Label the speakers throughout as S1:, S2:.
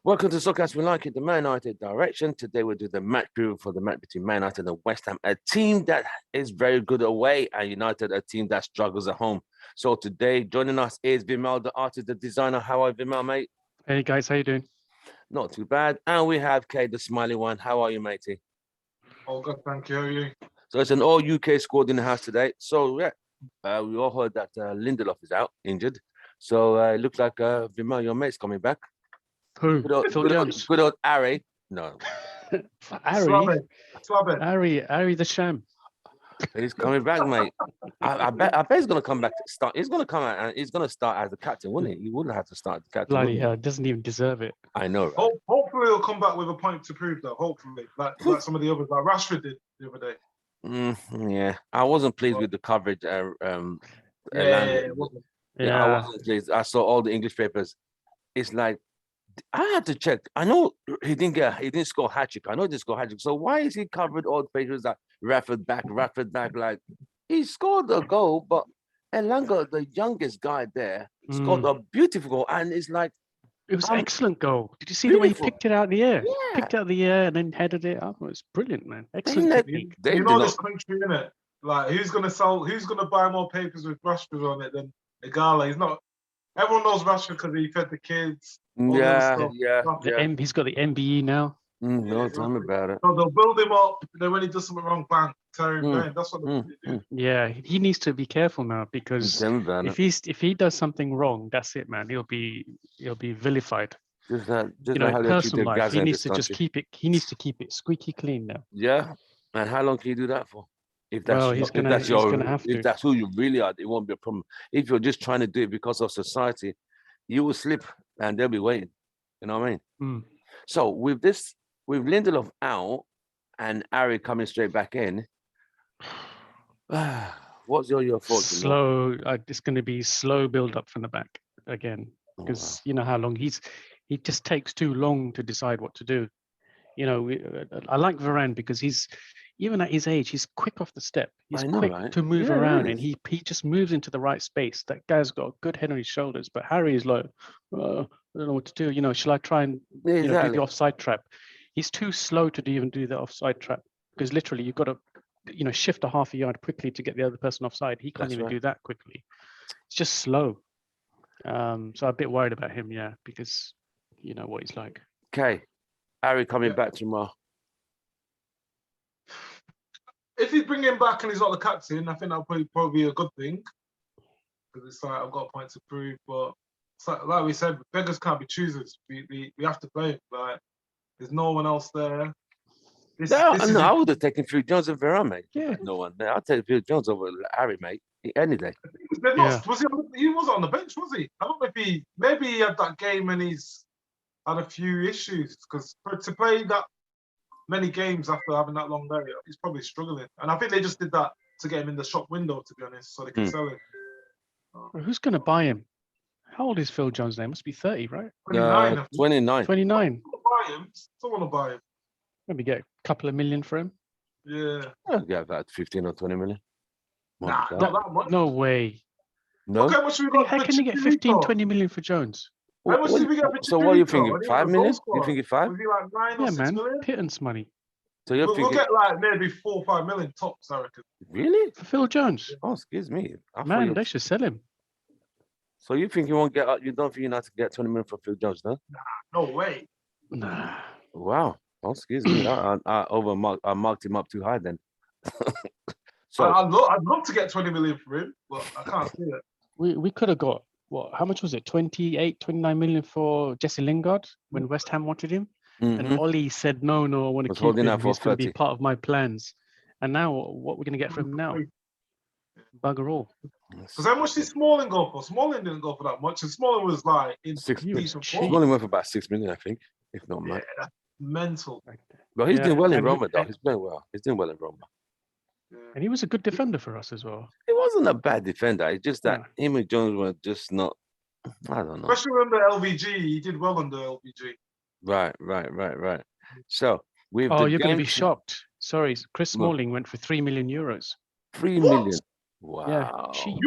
S1: Welcome to Soccer We Like It, the Man United direction. Today we'll do the match preview for the match between Man United and West Ham, a team that is very good away, and United, a team that struggles at home. So today, joining us is Vimol, the artist, the designer. How are you, Vimol, mate?
S2: Hey guys, how you doing?
S1: Not too bad. And we have Kay, the smiley one. How are you, matey?
S3: All good, thank you. How are you?
S1: So it's an all UK squad in the house today. So yeah, we all heard that Lindelof is out, injured. So it looks like Vimol, your mate's coming back.
S2: Who?
S1: Good old Harry. No.
S2: Harry
S3: Slab
S2: the sham.
S1: He's coming back, mate. I bet he's gonna come back to start. He's gonna come out and he's gonna start as the captain, wouldn't he? He wouldn't have to start as the captain.
S2: Bloody hell, doesn't even deserve it.
S1: I know, right?
S3: Hopefully he'll come back with a point to prove that. Hopefully, like some of the others, like Rashford did the other day.
S1: Yeah, I wasn't pleased with the coverage.
S3: It wasn't.
S1: I wasn't pleased. I saw all the English papers. It's like I had to check. I know he didn't score a hat-trick. I know he didn't score a hat-trick. So why is he covered all the pages that Rafford back? Like he scored a goal, but Elanga, the youngest guy there, scored a beautiful goal, and it's like
S2: it was an excellent goal. Did you see the way he picked it out of the air? Yeah. Picked it out of the air and then headed it up. It was brilliant, man. Excellent technique.
S3: You know this country, innit? Like who's gonna buy more papers with Rashford on it than Igala? He's not. Everyone knows Rashford because he fed the kids.
S1: Yeah.
S2: He's got the MBE now.
S1: No, tell me about it.
S3: So they'll build him up. Then when he does something wrong, bang, tear him down. That's what they do.
S2: Yeah, he needs to be careful now because if he does something wrong, that's it, man. He'll be vilified.
S1: Just
S2: personal life. He needs to just keep it. He needs to keep it squeaky clean now.
S1: Yeah, and how long can you do that for? If that's who you really are, it won't be a problem. If you're just trying to do it because of society, you will slip and they'll be waiting. You know what I mean? So with Lindelof out and Ari coming straight back in, what's your thoughts?
S2: Slow. It's going to be slow build up from the back again because you know how long he just takes too long to decide what to do. You know, I like Varane because even at his age, he's quick off the step. He's quick to move around, and he just moves into the right space. That guy's got a good head on his shoulders, but Harry is like, I don't know what to do. You know, shall I try and do the offside trap? He's too slow to even do the offside trap because literally you've got to, shift a half a yard quickly to get the other person offside. He can't do that quickly. It's just slow. So I'm a bit worried about him, because you know what he's like.
S1: Okay, Harry coming back tomorrow.
S3: If you bring him back and he's not the captain, I think that'll probably be a good thing. Because it's like I've got a point to prove, but like we said, beggars can't be choosers. We have to play. Like there's no one else there.
S1: I would have taken Phil Jones and Varane, mate. Yeah, no one there. I'll take Phil Jones over Harry, mate, any day.
S3: He was on the bench, was he? I don't know if maybe he had that game and he's had a few issues because to play that many games after having that long there, he's probably struggling. And I think they just did that to get him in the shop window, to be honest, so they can sell him.
S2: Who's going to buy him? How old is Phil Jones now? Must be 30, right?
S3: 29.
S1: 29.
S2: 29.
S3: Someone will buy him.
S2: Maybe get a couple of million for him.
S3: Yeah.
S1: I'll get about 15 or 20 million.
S3: Nah, not that much.
S2: No way.
S1: No?
S3: How
S2: can you get 15, 20 million for Jones?
S3: How much did we get for
S1: So what are you thinking? 5 million? You think it's 5?
S3: Was he like 9 or 6 million?
S2: Pittance money.
S1: So we'll
S3: get like maybe 4 or 5 million tops, I reckon.
S1: Really?
S2: For Phil Jones?
S1: Oh, excuse me.
S2: Man, they should sell him.
S1: So you think you won't get? You don't think you're not to get 20 million for Phil Jones, no?
S3: Nah, no way.
S2: Nah.
S1: Wow. Oh, excuse me. I marked him up too high then.
S3: So I'd love to get 20 million for him, but I can't see it.
S2: We could have got how much was it? 28, 29 million for Jesse Lingard when West Ham wanted him. And Ollie said, no, I want to keep him. He's going to be part of my plans. And now, what we're going to get from him now? Bugger all.
S3: Because how much did Smalling go for? Smalling didn't go for that much. And Smalling was like in
S1: 6 million. Smalling went for about 6 million, I think, if not more.
S3: Yeah, that's mental.
S1: But he's doing well in Roma, though. He's doing well. He's doing well in Roma.
S2: And he was a good defender for us as well.
S1: He wasn't a bad defender. It's just that him and Jones were just not. I don't know.
S3: Especially under LVG, he did well under LVG.
S1: Right. So you're
S2: going to be shocked. Sorry, Chris Smalling went for 3 million euros.
S1: 3 million. Wow.
S2: Yeah, cheap.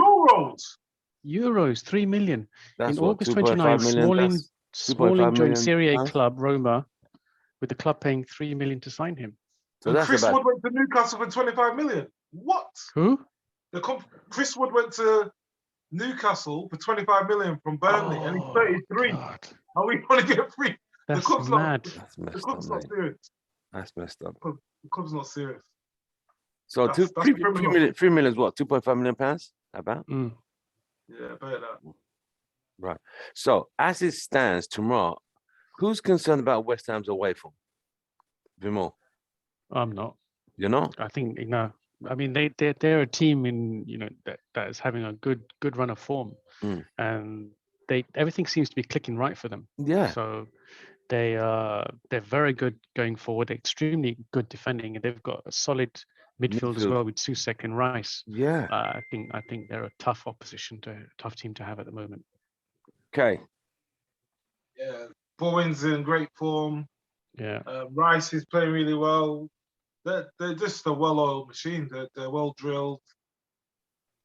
S3: Euros,
S2: 3 million.
S1: That's
S2: in August 29, Smalling joined
S1: million
S2: Serie A
S1: pounds.
S2: club Roma, with the club paying 3 million to sign him.
S1: So
S3: And
S1: that's
S3: Chris
S1: about
S3: Wood went to Newcastle for 25 million. What?
S2: Who?
S3: Chris Wood went to Newcastle for 25 million from Burnley, and he's 33.
S2: God,
S3: And we want to get free. The
S2: that's
S3: club's
S2: mad.
S1: that's
S3: the
S1: messed up,
S3: club's not
S1: mate.
S3: serious.
S1: That's messed up.
S3: The club's not serious.
S1: So
S3: That's
S1: 3
S3: criminal.
S1: million, 3 million is what? 2.5 million pounds? About?
S2: Mm.
S3: Yeah, better that.
S1: Right. So as it stands tomorrow, who's concerned about West Ham's away form? Vimol,
S2: I'm not.
S1: you know?
S2: I think I mean they're a team that is having a good run of form,
S1: Mm.
S2: and everything seems to be clicking right for them.
S1: Yeah.
S2: So they're very good going forward. They're extremely good defending, and they've got a solid midfield as
S1: Midfield.
S2: well with Susek and Rice.
S1: Yeah.
S2: I think they're a tough team to have at the moment.
S1: Okay.
S3: Yeah, Bowen's in great form.
S2: Yeah.
S3: Rice is playing really well. They're just a well-oiled machine. They're well drilled.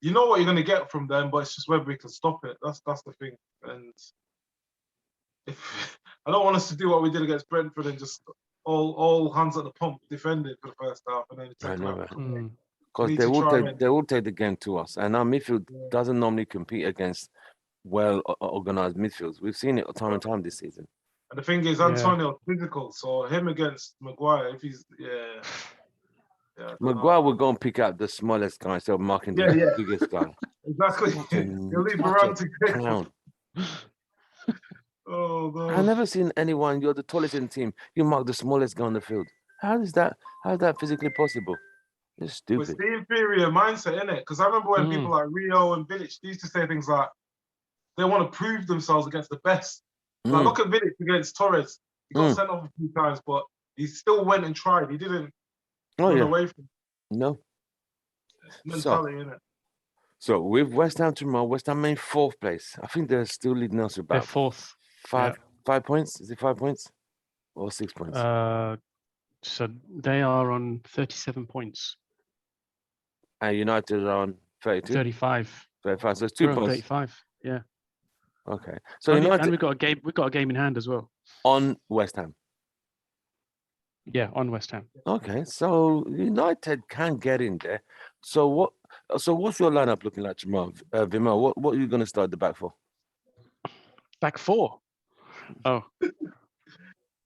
S3: You know what you're going to get from them, but it's just whether we can stop it. That's the thing. And if I don't want us to do what we did against Brentford and just all hands at the pump defended for the first half and then the
S1: I
S3: second
S1: know,
S3: half.
S1: man.
S2: Mm.
S1: Because
S3: need
S1: they
S3: to
S1: will
S3: try
S1: take
S3: and-
S1: they will take the game to us. And our midfield
S3: Yeah.
S1: doesn't normally compete against organized midfields. We've seen it time and time this season.
S3: And the thing is,
S2: Yeah.
S3: Antonio's physical, so him against Maguire, if he's yeah, I don't
S1: Maguire
S3: know.
S1: will go and pick out the smallest guy instead of marking the
S3: Yeah.
S1: biggest guy.
S3: Exactly.
S1: Such a-
S3: He'll leave
S1: such
S3: Varane
S1: a
S3: to take.
S1: clown.
S3: Oh no.
S1: I've never seen anyone, you're the tallest in the team, you mark the smallest guy on the field. How is that physically possible? It's
S3: But it's
S1: stupid.
S3: the inferior mindset, innit? Because I remember when
S2: Mm.
S3: people like Rio and Village they used to say things like they want to prove themselves against the best. Like
S1: Mm,
S3: look at Village against Torres. He got
S1: Mm.
S3: sent off a few times, but he still went and tried. He didn't
S1: Oh
S3: run
S1: yeah,
S3: away from
S1: no.
S3: mentality, innit?
S1: So with West Ham tomorrow, West Ham in 4th place. I think they're still leading us
S2: They're
S1: about
S2: 4th.
S1: 5 points. Is it 5 points or 6 points?
S2: So they are on 37 points.
S1: And United are on 32,
S2: 35.
S1: 35. So it's 2
S2: We're on
S1: points.
S2: 35. Yeah.
S1: Okay. So
S2: And
S1: United
S2: we've got a game in hand as well.
S1: on West Ham.
S2: Yeah, on West Ham.
S1: Okay. So United can get in there. So what's your lineup looking like tomorrow, Vimel? What are you going to start the back for?
S2: Back 4. Oh.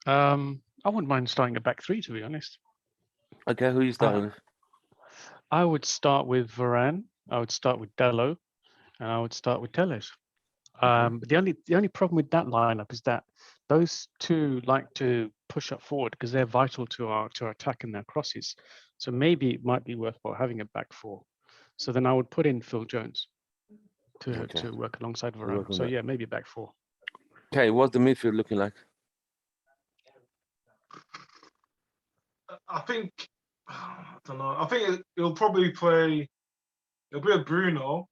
S2: I wouldn't mind starting a back 3, to be honest.
S1: Okay. Who are you starting with?
S2: I would start with Varane. I would start with Dello, and I would start with Telles. But the only problem with that lineup is that those two like to push up forward because they're vital to our attack and their crosses. So maybe it might be worthwhile having a back 4. So then I would put in Phil Jones to work alongside Varane.
S1: work on
S2: So
S1: that.
S2: yeah, maybe a back 4.
S1: Okay. What's the midfield looking like?
S3: I think I don't know. I think he'll probably play. It'll be a Bruno.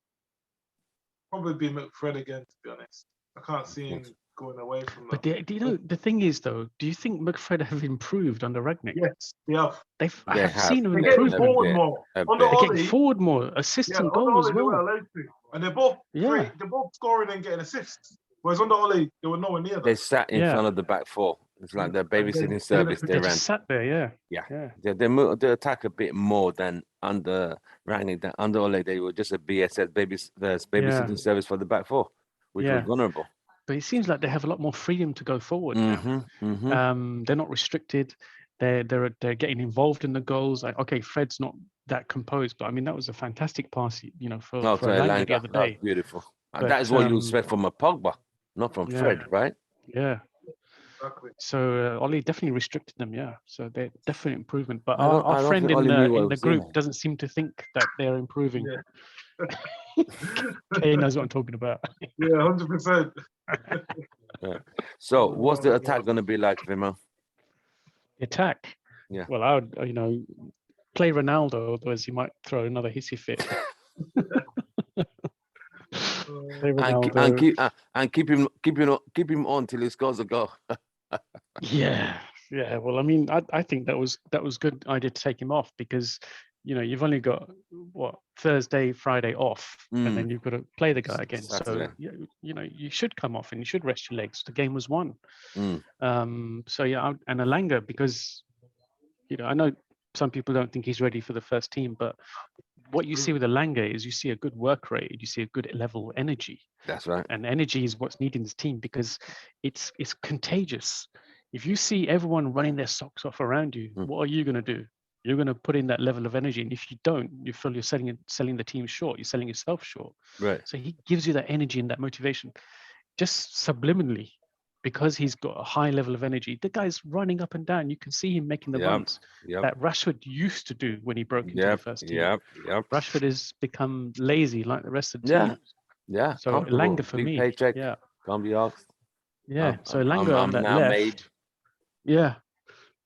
S3: Probably be McFred again. To be honest, I can't see him going away from
S2: But
S3: that.
S2: do you know the thing is though? Do you think McFred have improved under Ragnick?
S3: Yes, yeah.
S2: I
S1: They
S2: have
S1: have.
S2: seen them
S3: They're
S1: They're
S3: getting
S2: improve.
S1: a
S3: forward
S1: bit,
S3: more.
S1: a
S3: Under
S1: bit.
S2: They're getting
S3: Ollie,
S2: forward more, assists
S3: yeah,
S2: and
S3: under
S2: goals
S3: Ollie
S2: as
S3: they were
S2: well.
S3: allowed to, and they're both
S2: Yeah.
S3: they're both scoring and getting assists. Whereas under Ollie, they were nowhere near
S1: They
S3: that.
S1: sat in
S2: Yeah.
S1: front of the back 4. It's like they're babysitting
S3: then
S1: service.
S3: they
S1: They
S2: They
S1: ran.
S2: just sat there. Yeah.
S1: Yeah.
S2: Yeah.
S1: They attack a bit more than under Ragnick. Than under Ole, they were just a BSS babysitting service for the back 4, which was
S2: Yeah.
S1: vulnerable.
S2: But it seems like they have a lot more freedom to go forward now.
S1: Mm-hmm, mm-hmm.
S2: They're not restricted. They're getting involved in the goals. Like, okay, Fred's not that composed, but I mean that was a fantastic pass, for Elanga the other day.
S1: Beautiful.
S2: But,
S1: that is what you expect from a Pogba, not from
S2: yeah.
S1: Fred, right?
S2: Yeah.
S3: Exactly.
S2: So Ollie definitely restricted them. Yeah. So they're definitely improvement. But
S1: I don't
S2: our friend
S1: think Ollie knew what he
S2: in the
S1: was doing.
S2: group doesn't seem to think that they're improving.
S3: Yeah.
S2: Kay knows what I'm talking about.
S3: Yeah, 100%.
S1: So what's the attack going to be like, Vimel?
S2: Attack.
S1: Yeah.
S2: Well, I would, play Ronaldo, otherwise he might throw another hissy fit. Play Ronaldo.
S1: And keep him on till he scores a goal.
S2: Yeah. Well, I mean, I think that was good idea to take him off because you've only got what, Thursday, Friday off, and then
S1: Mm.
S2: you've got to play the guy again. So
S1: Saturday.
S2: you should come off and you should rest your legs. The game was won.
S1: Mm.
S2: So yeah, and Alanga, because I know some people don't think he's ready for the first team, but what you see with Alanga is you see a good work rate, you see a good level of energy,
S1: That's right.
S2: and energy is what's needed in this team because it's contagious. If you see everyone running their socks off around you,
S1: Mm.
S2: what are you going to do? You're going to put in that level of energy, and if you don't, you feel you're selling the team short. You're selling yourself short.
S1: Right.
S2: So he gives you that energy and that motivation, just subliminally, because he's got a high level of energy. The guy's running up and down. You can see him making the
S1: Yep.
S2: runs
S1: Yep.
S2: that Rashford used to do when he broke into the
S1: Yep.
S2: first team.
S1: Yep. Yep.
S2: Rashford has become lazy like the rest of the
S1: Yeah.
S2: team.
S1: Yeah.
S2: So
S1: Comfortable.
S2: Elanga for
S1: Big
S2: me,
S1: paycheck.
S2: yeah,
S1: Can't be asked.
S2: yeah. So Elanga on
S1: I'm
S2: that
S1: now
S2: left,
S1: made.
S2: yeah.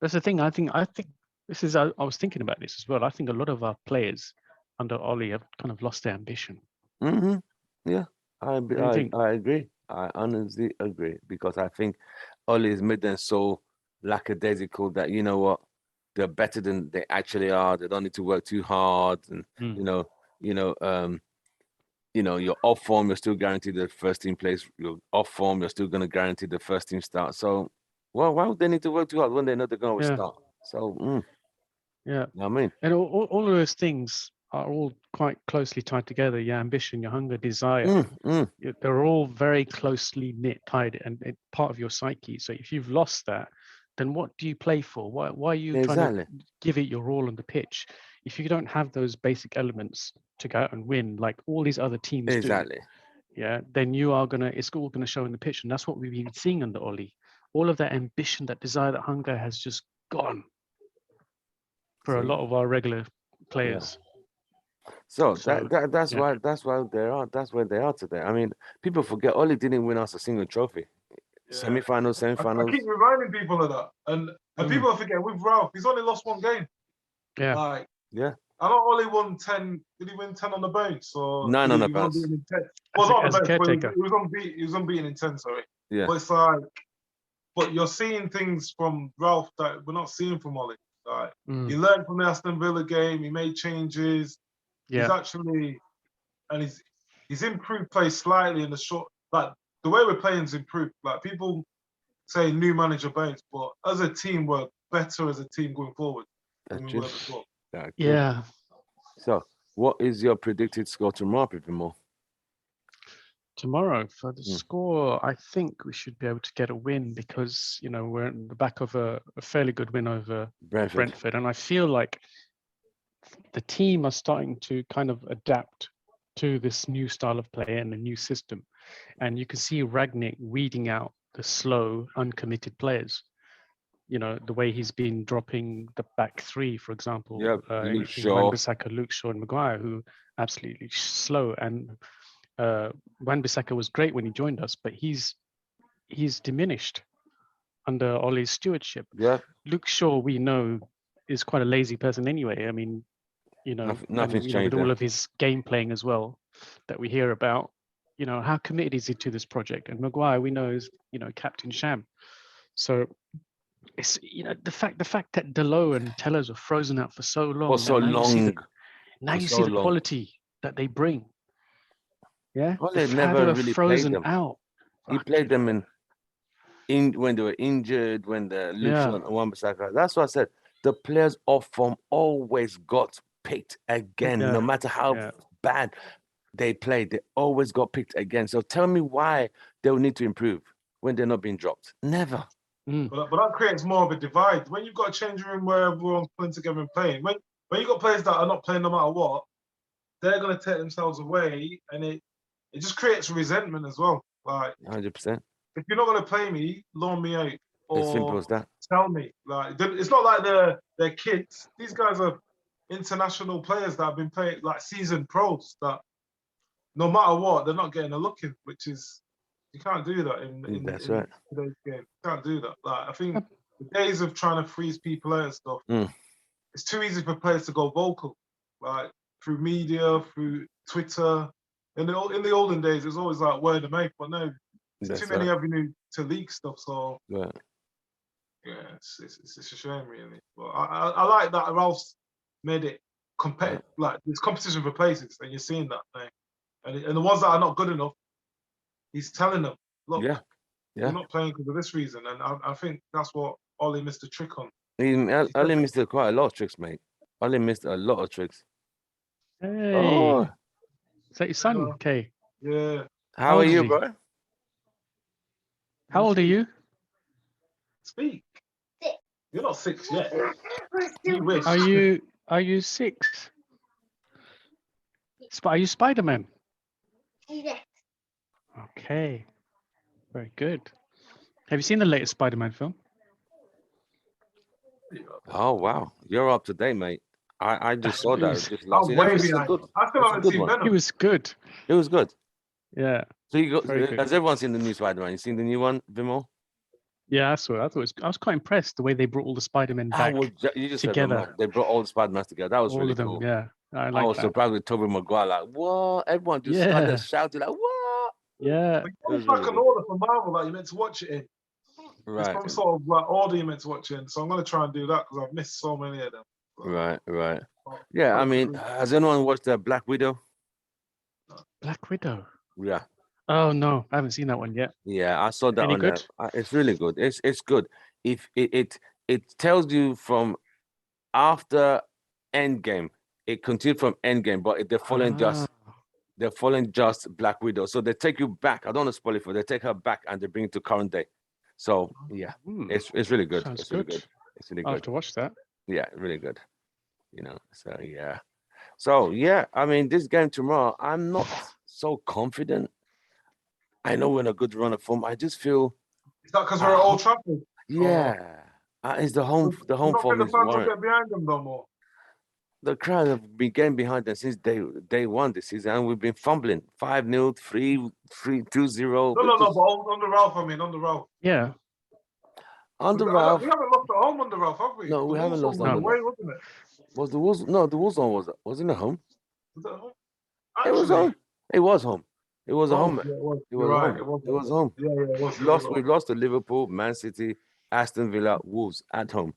S2: That's the thing. I think this is. I was thinking about this as well. I think a lot of our players under Ollie have kind of lost their ambition.
S1: Mm-hmm. Yeah.
S2: Do you think?
S1: I agree. I honestly agree because I think Oli has made them so lackadaisical that you know what, they're better than they actually are. They don't need to work too hard, and
S2: Mm.
S1: you know, you're off form, you're still guaranteed the first team place. You're off form, you're still going to guarantee the first team start. So, well, why would they need to work too hard when they know they're going to
S2: Yeah,
S1: start? So,
S2: yeah.
S1: you know what I mean,
S2: And all of those things are all quite closely tied together. Your ambition, your hunger, desire. They're all very closely knit, tied, and part of your psyche. So if you've lost that, then what do you play for? Why are you trying to
S1: exactly,
S2: give it your all on the pitch if you don't have those basic elements to go out and win like all these other teams do?
S1: exactly.
S2: Yeah, then it's all gonna show in the pitch, and that's what we've been seeing under Ollie. All of that ambition, that desire, that hunger has just gone for a
S1: See,
S2: lot of our regular
S1: yeah.
S2: players.
S1: So
S2: So
S1: that's
S2: yeah,
S1: why they are that's where they are today. I mean, people forget Oli didn't win us a single trophy.
S3: Yeah.
S1: Semi-finals,
S3: I
S1: semi-finals.
S3: keep reminding people of that, and people forget with Ralph, he's only lost one game.
S2: yeah,
S3: Like,
S1: Yeah,
S3: I know Ollie won 10. Did he win 10 on the bounce, or
S1: 9
S3: did
S1: on
S3: he,
S1: the
S3: he was
S1: bounce.
S3: unbeaten in 10? Well, not on
S2: as
S3: the
S2: a
S3: bounce, but
S2: caretaker.
S3: he was unbeaten in 10. Sorry,
S1: Yeah,
S3: but it's like, but you're seeing things from Ralph that we're not seeing from Ollie. Like, he learned from the Aston Villa game. He made changes. He's
S2: Yeah,
S3: actually, and he's improved play slightly in the short. Like, the way we're playing's improved. Like, people say new manager bounce, but as a team, we're better as a team going forward than
S1: that's
S3: we
S1: true.
S3: were before.
S1: That's true.
S2: yeah.
S1: So, what is your predicted score tomorrow, Vimol?
S2: Tomorrow for the score, I think we should be able to get a win because we're in the back of a fairly good win over Brentford, and I feel like the team are starting to kind of adapt to this new style of play and a new system, and you can see Ragnick weeding out the slow, uncommitted players. The way he's been dropping the back three, for example,
S1: Yep,
S2: in
S1: Luke Shaw.
S2: Wan-Bissaka, Luke Shaw, and Maguire, who absolutely slow. And Wan-Bissaka was great when he joined us, but he's diminished under Ollie's stewardship.
S1: Yeah,
S2: Luke Shaw, we know, is quite a lazy person anyway. I mean,
S1: nothing's
S2: with
S1: changed
S2: all
S1: there.
S2: of his game playing as well that we hear about, how committed is he to this project? And Maguire, we know, is Captain Sham. So it's the fact that Delo and Tellers were frozen out for so long.
S1: For so long.
S2: Now
S1: For
S2: you
S1: so
S2: see the
S1: long.
S2: quality that they bring. Yeah,
S1: Ole
S2: how
S1: never
S2: they were
S1: really played
S2: frozen
S1: them.
S2: out.
S1: He played them when they were injured, when the Luke Shaw and Wan-Bissaka. That's what I said. The players off form always got picked again, no matter how bad they played. They always got picked again. So tell me why they will need to improve when they're not being dropped. Never.
S3: But that creates more of a divide. When you've got a changing room where everyone's playing together and playing, when you've got players that are not playing no matter what, they're going to take themselves away, and it just creates resentment as well. Like,
S1: 100%.
S3: if you're not going to play me, loan me out,
S1: As simple
S3: or
S1: as that.
S3: tell me. Like, it's not like they're kids. These guys are international players that have been playing, like seasoned pros, that no matter what, they're not getting a look in, which is, you can't do that in
S1: That's right.
S3: today's game. You can't do that. Like, I think the days of trying to freeze people out and stuff, it's too easy for players to go vocal, like through media, through Twitter. In the olden days, it was always like word of mouth, but now there's too many avenues to leak stuff. So yeah, it's a shame really. But I like that Ralph's made it like there's competition for places, and you're seeing that thing. And the ones that are not good enough, he's telling them, look,
S1: Yeah.
S3: you're not playing because of this reason. And I think that's what Ollie missed the trick on.
S1: Ollie missed quite a lot of tricks, mate. Ollie missed a lot of tricks.
S2: Hey,
S1: Oh,
S2: is that your son, Kay?
S3: Yeah.
S1: how
S2: old
S1: are
S2: is
S1: you,
S2: he?
S1: bro?
S2: How old are you?
S3: Speak. You're not 6 yet. You wish.
S2: Are you 6? Are you Spider-Man?
S4: Yes.
S2: Okay, very good. Have you seen the latest Spider-Man film?
S1: Oh wow, you're up to date, mate. I just saw that just last
S3: I'm
S1: year.
S3: way
S1: It's a
S3: behind.
S1: good.
S3: I still
S1: It's a
S3: haven't
S1: good
S3: seen
S1: one.
S3: Venom.
S2: It was good.
S1: It was good.
S2: Yeah,
S1: So you got
S2: Very good.
S1: has everyone seen the new Spider-Man? You seen the new one, Vimol?
S2: yeah. I saw it. I was quite impressed the way they brought all the Spider-Men back
S1: You just said them,
S2: together.
S1: man. They brought all the Spider-Mans together. That was
S2: All
S1: really
S2: of them.
S1: cool.
S2: Yeah, I
S1: I
S2: like
S1: was
S2: that.
S1: surprised with Tobey Maguire. Like, what? Everyone just
S2: Yeah.
S1: started shouting like, what?
S2: Yeah,
S3: But
S1: It was
S3: it's like
S1: really
S3: an
S1: good.
S3: order for Marvel that you're meant to watch it in. It's
S1: Right,
S3: some sort of like order you're meant to watch it in. So I'm going to try and do that because I've missed so many of them.
S1: right. Yeah, I mean, has anyone watched Black Widow?
S2: Black Widow.
S1: Yeah.
S2: Oh no, I haven't seen that one yet.
S1: Yeah, I saw that
S2: Any
S1: on there.
S2: good?
S1: It's really good. It's good. If it tells you from after Endgame, it continued from Endgame, but they're following just Black Widow. So they take you back. I don't want to spoil it for. They take her back and they bring it to current day. So yeah, it's really good.
S2: Sounds
S1: It's really
S2: good.
S1: good. It's really
S2: I'll have
S1: good.
S2: to watch that.
S1: Yeah, really good. You know. So yeah. So yeah, I mean, this game tomorrow, I'm not so confident. I know we're in a good run of form. I just feel,
S3: Is that because we're at Old Trafford?
S1: yeah, it's the home
S3: You don't
S1: form
S3: think the
S1: is
S3: fans will
S1: warrant.
S3: get behind them no more?
S1: The crowd have been getting behind them since day one this season, and we've been fumbling 5-0, 3-3, 2-0.
S3: No, but on the Ralph, I mean, on the Ralph.
S2: Yeah.
S1: Under
S3: We
S1: Ralph.
S3: haven't lost at home on the Ralph, have we?
S1: No, we
S3: The
S1: haven't
S3: Wolves
S1: lost
S3: one
S1: on
S3: was
S1: the
S3: away,
S1: Ralph.
S3: wasn't it?
S1: Was the Wolves? No, the Wolves one was in a home.
S3: Was it at home?
S1: It was
S3: Actually,
S1: home. It was home. It was a home.
S3: yeah, it was.
S1: It
S3: You're
S1: was
S3: right.
S1: home. It was home.
S3: Yeah, it was.
S1: We've lost to Liverpool, Man City, Aston Villa, Wolves at home.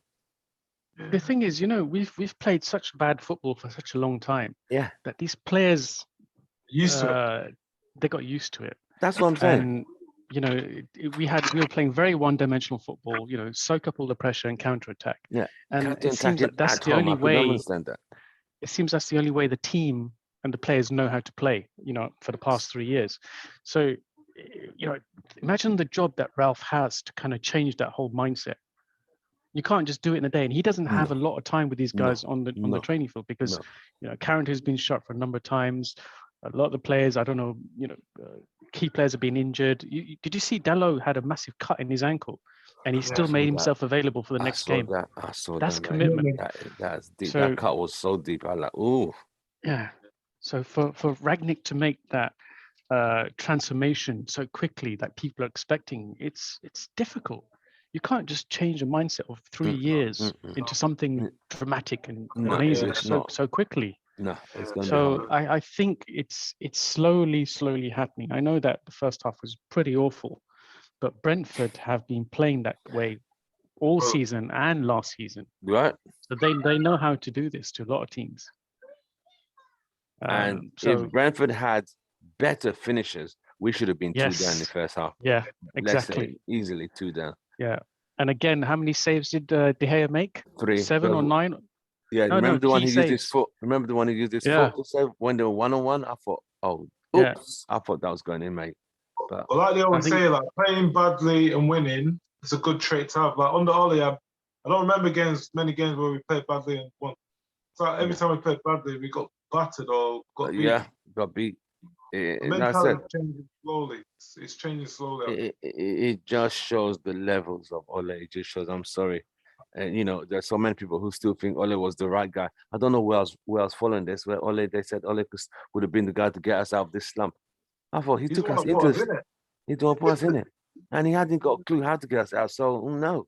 S2: The thing is, we've played such bad football for such a long time.
S1: Yeah.
S2: That these players
S3: Used to it.
S2: they got used to it.
S1: That's what I'm saying.
S2: And we were playing very one-dimensional football. Soak up all the pressure and counter-attack.
S1: Yeah.
S2: And it seems
S1: Counter-attacking
S2: that that's
S1: at
S2: the
S1: home.
S2: only
S1: I could
S2: way.
S1: understand that.
S2: It seems that's the only way the team and the players know how to play. For the past 3 years. So, imagine the job that Ralph has to kind of change that whole mindset. You can't just do it in a day, and he doesn't have a lot of time with these guys on the training field because Carrington's been shot for a number of times. A lot of the players, I don't know, key players have been injured. Did you see Dalot had a massive cut in his ankle, and he still made himself available for the next game?
S1: I saw
S2: That's
S1: that.
S2: commitment.
S1: That's deep.
S2: So,
S1: that cut was so deep. I like, ooh.
S2: Yeah. So for Ragnick to make that transformation so quickly that people are expecting, it's difficult. You can't just change a mindset of 3 years into something dramatic and amazing so quickly.
S1: No, it's going to be
S2: So
S1: hard.
S2: I think it's slowly happening. I know that the first half was pretty awful, but Brentford have been playing that way all season and last season.
S1: Right.
S2: So they know how to do this to a lot of teams.
S1: And
S2: so
S1: if Brentford had better finishers, we should have been 2 down in the first half.
S2: Yeah,
S1: Let's say
S2: exactly.
S1: easily 2 down.
S2: Yeah. And again, how many saves did De Gea make?
S1: 3.
S2: 7 or 9?
S1: Yeah, remember the one he used his
S2: saves.
S1: foot? Remember the one he used his foot to save when they were 1-on-1? I thought, oops. I thought that was going in, mate. But
S3: well, like they always say, like playing badly and winning is a good trait to have. Like under Ollie, I don't remember many games where we played badly and won. So every time we played badly, we got battered or got beat.
S1: Yeah, got beat.
S3: The mentality is changing slowly. It's changing slowly.
S1: It just shows the levels of Ole. It just shows. I'm sorry, and there's so many people who still think Ole was the right guy. I don't know who else following this. Where Ole, they said Ole would have been the guy to get us out of this slump. I thought he took us into it. He don't put us in it, and he hadn't got a clue how to get us out. So no.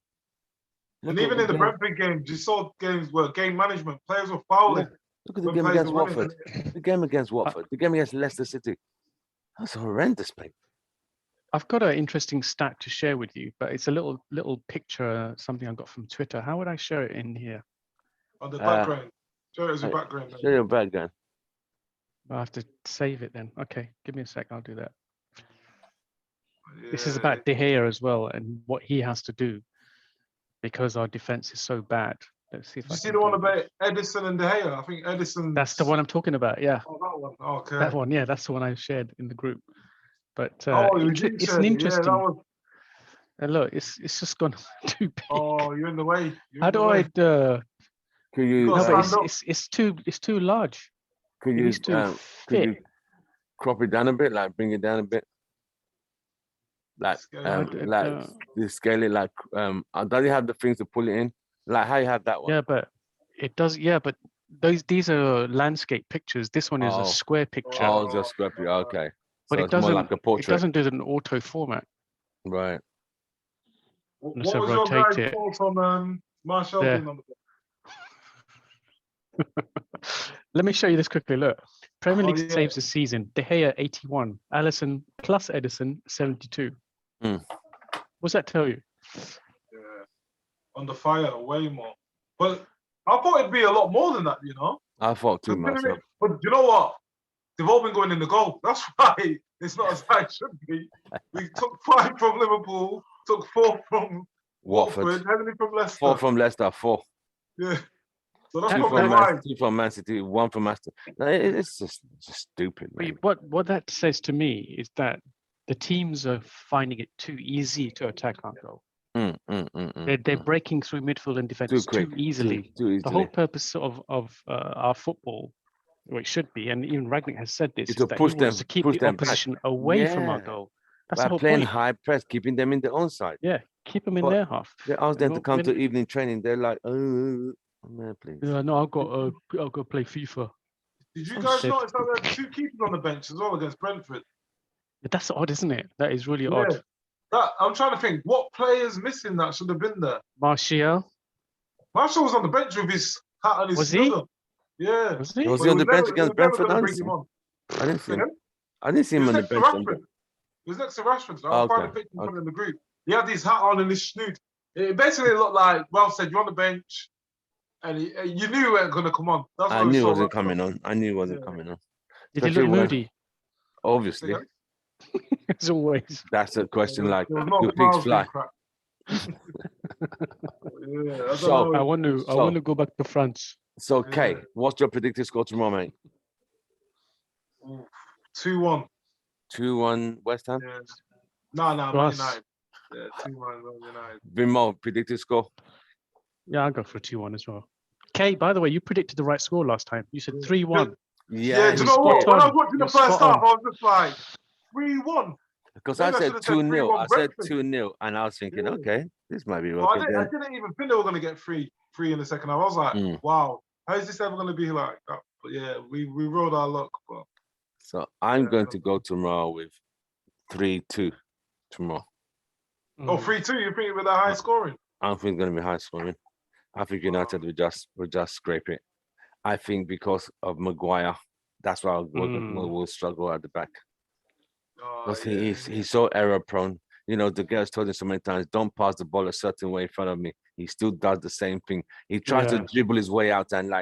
S3: And even in the Brentford games, you saw games where game management players were fouling.
S1: Look at the game against Watford. The game against Watford. The game against Leicester City. That's horrendous, mate.
S2: I've got an interesting stat to share with you, but it's a little picture, something I got from Twitter. How would I share it in here?
S3: On the background. Show it as your background.
S1: Show your background.
S2: I have to save it then. Okay, give me a sec. I'll do that. This is
S3: Yeah.
S2: about De Gea as well and what he has to do because our defense is so bad. Let's see if
S3: Did
S2: I
S3: you see
S2: can
S3: the one
S2: do
S3: about
S2: this.
S3: Edison and De Gea? I think Edison.
S2: That's the one I'm talking about. Yeah,
S3: Oh, that one. Okay.
S2: that one. Yeah, that's the one I shared in the group. But
S3: Oh, you
S2: it's an
S3: Yeah, that
S2: interesting.
S3: was.
S2: And look, it's just gone too big.
S3: Oh, you're in the way.
S2: How do I?
S1: Could
S3: You
S1: you?
S3: gotta
S2: No, but
S3: stand up.
S2: it's too large.
S1: Could
S2: It
S1: you?
S2: needs to
S1: Could you
S2: fit.
S1: crop it down a bit? Like bring it down a bit. Like you scale it like does it have the things to pull it in? Like how you have that one?
S2: Yeah, but it does. Yeah, but these are landscape pictures. This one is a
S1: Oh.
S2: square picture,
S1: Oh, just scrappy. Okay.
S2: but
S1: So
S2: it
S1: it's more
S2: doesn't.
S1: like a
S2: It
S1: portrait.
S2: doesn't do an auto format.
S1: Right.
S2: Unless
S3: What
S2: I
S3: was your
S2: rotate
S3: guy's
S2: it.
S3: thoughts on Martial
S2: There.
S3: being on the
S2: Let me show you this quickly. Look, Premier
S3: Oh,
S2: League
S3: yeah.
S2: saves this season. De Gea 81, Alisson plus Edison 72.
S1: Hmm.
S2: What's that tell you?
S3: Yeah. On the fire, way more. But I thought it'd be a lot more than that, you know.
S1: I thought too myself.
S3: But you know what? They've all been going in the goal. That's why it's not as high as it should be. We took 5 from Liverpool, took 4 from Watford, how many from Leicester?
S1: 4 from Leicester, 4.
S3: Yeah. So that's
S1: 2
S3: probably
S1: from
S3: why.
S1: Man, 2 from Man City, 1 from Aston. No, it's just stupid,
S2: But
S1: man.
S2: what that says to me is that the teams are finding it too easy to attack our goal. They're breaking through midfield and defense
S1: Too quick,
S2: too easily.
S1: Too easily.
S2: The whole purpose of our football, or it should be, and even Ragnick has said this,
S1: Is
S2: is
S1: to
S2: that
S1: push
S2: he wants
S1: them-
S2: to keep
S1: push
S2: the
S1: them back.
S2: opposition away from our
S1: Yeah.
S2: goal. That's the
S1: By
S2: whole
S1: playing
S2: point.
S1: high press, keeping them in their own side.
S2: Yeah, keep them in
S1: But
S2: their half.
S1: They ask them to come to
S2: When-
S1: evening training. They're like, oh man, please.
S2: no, I've got to play FIFA.
S3: Did you
S1: Oh,
S3: guys
S1: shit.
S3: notice that there were 2 keepers on the bench as well against Brentford?
S2: That's odd, isn't it? That is really
S3: Yeah.
S2: odd.
S3: I'm trying to think, what players missing that should have been there?
S2: Martial,
S3: Marshall was on the bench with his hat and his
S2: Was he?
S3: snugger. Yeah.
S2: was he?
S1: Was
S3: But
S1: he on the
S3: never-
S1: bench against
S3: they were never
S1: Brentford?
S3: gonna
S1: I
S3: bring
S1: didn't
S3: him on.
S1: I didn't see him.
S3: Again?
S1: I didn't see
S3: He
S1: him
S3: was
S1: on the
S3: next to
S1: bench.
S3: Rashford. He was next to Rashford. So I'll
S1: Okay,
S3: find a picture from in the group. He had his hat on and his snoot. It basically looked like, well said, you're on the bench, and you knew he weren't going to come on. That's
S1: I
S3: why we
S1: knew he
S3: saw
S1: wasn't
S3: Rashford.
S1: coming on. I knew he wasn't
S3: Yeah.
S1: coming on.
S2: Did he
S1: Especially
S2: look
S1: when-
S2: moody?
S1: Obviously,
S3: Again?
S2: As always.
S1: that's a question. Like,
S3: There was no
S1: do pigs
S3: smiles
S1: fly?
S3: being cracked. Yeah, I don't
S1: So-
S3: know.
S2: I want to go back to France.
S1: So, Kay,
S3: Yeah.
S1: what's your predicted score tomorrow, mate?
S3: 2-1.
S1: 2-1 West Ham.
S3: Yeah. No, Man
S2: Plus.
S3: United. Yeah, 2-1 Man United.
S1: Vimol, predicted score.
S2: Yeah, I'll go for a 2-1 as well. Kay, by the way, you predicted the right score last time. You said 3-1.
S3: Yeah, do you know
S2: spot
S3: what? When I was
S2: on.
S3: watching the
S2: You're
S3: first
S2: spot
S3: half,
S2: on.
S3: I was just like, 3-1.
S1: Because
S3: Maybe
S1: I
S3: I
S1: said
S3: should have said
S1: 2-0.
S3: 3-1
S1: I said
S3: Brentford.
S1: 2-0, and I was thinking,
S3: Yeah.
S1: okay, this might be
S3: Well, I
S1: okay.
S3: didn't, I
S1: Then.
S3: didn't even think they were going to get three in the second half. I was like, wow, how is this ever going to be like that? But yeah, we rode our luck. But
S1: So I'm
S3: Yeah.
S1: going to go tomorrow with 3-2 tomorrow.
S3: Oh, 3-2, you think with a high scoring?
S1: I don't think it's going to be high scoring. I think United will just scrape it. I think because of Maguire, that's why we'll struggle at the back. Because he's so error prone. You know, the girls told him so many times, don't pass the ball a certain way in front of me. He still does the same thing. He tries to dribble his way out and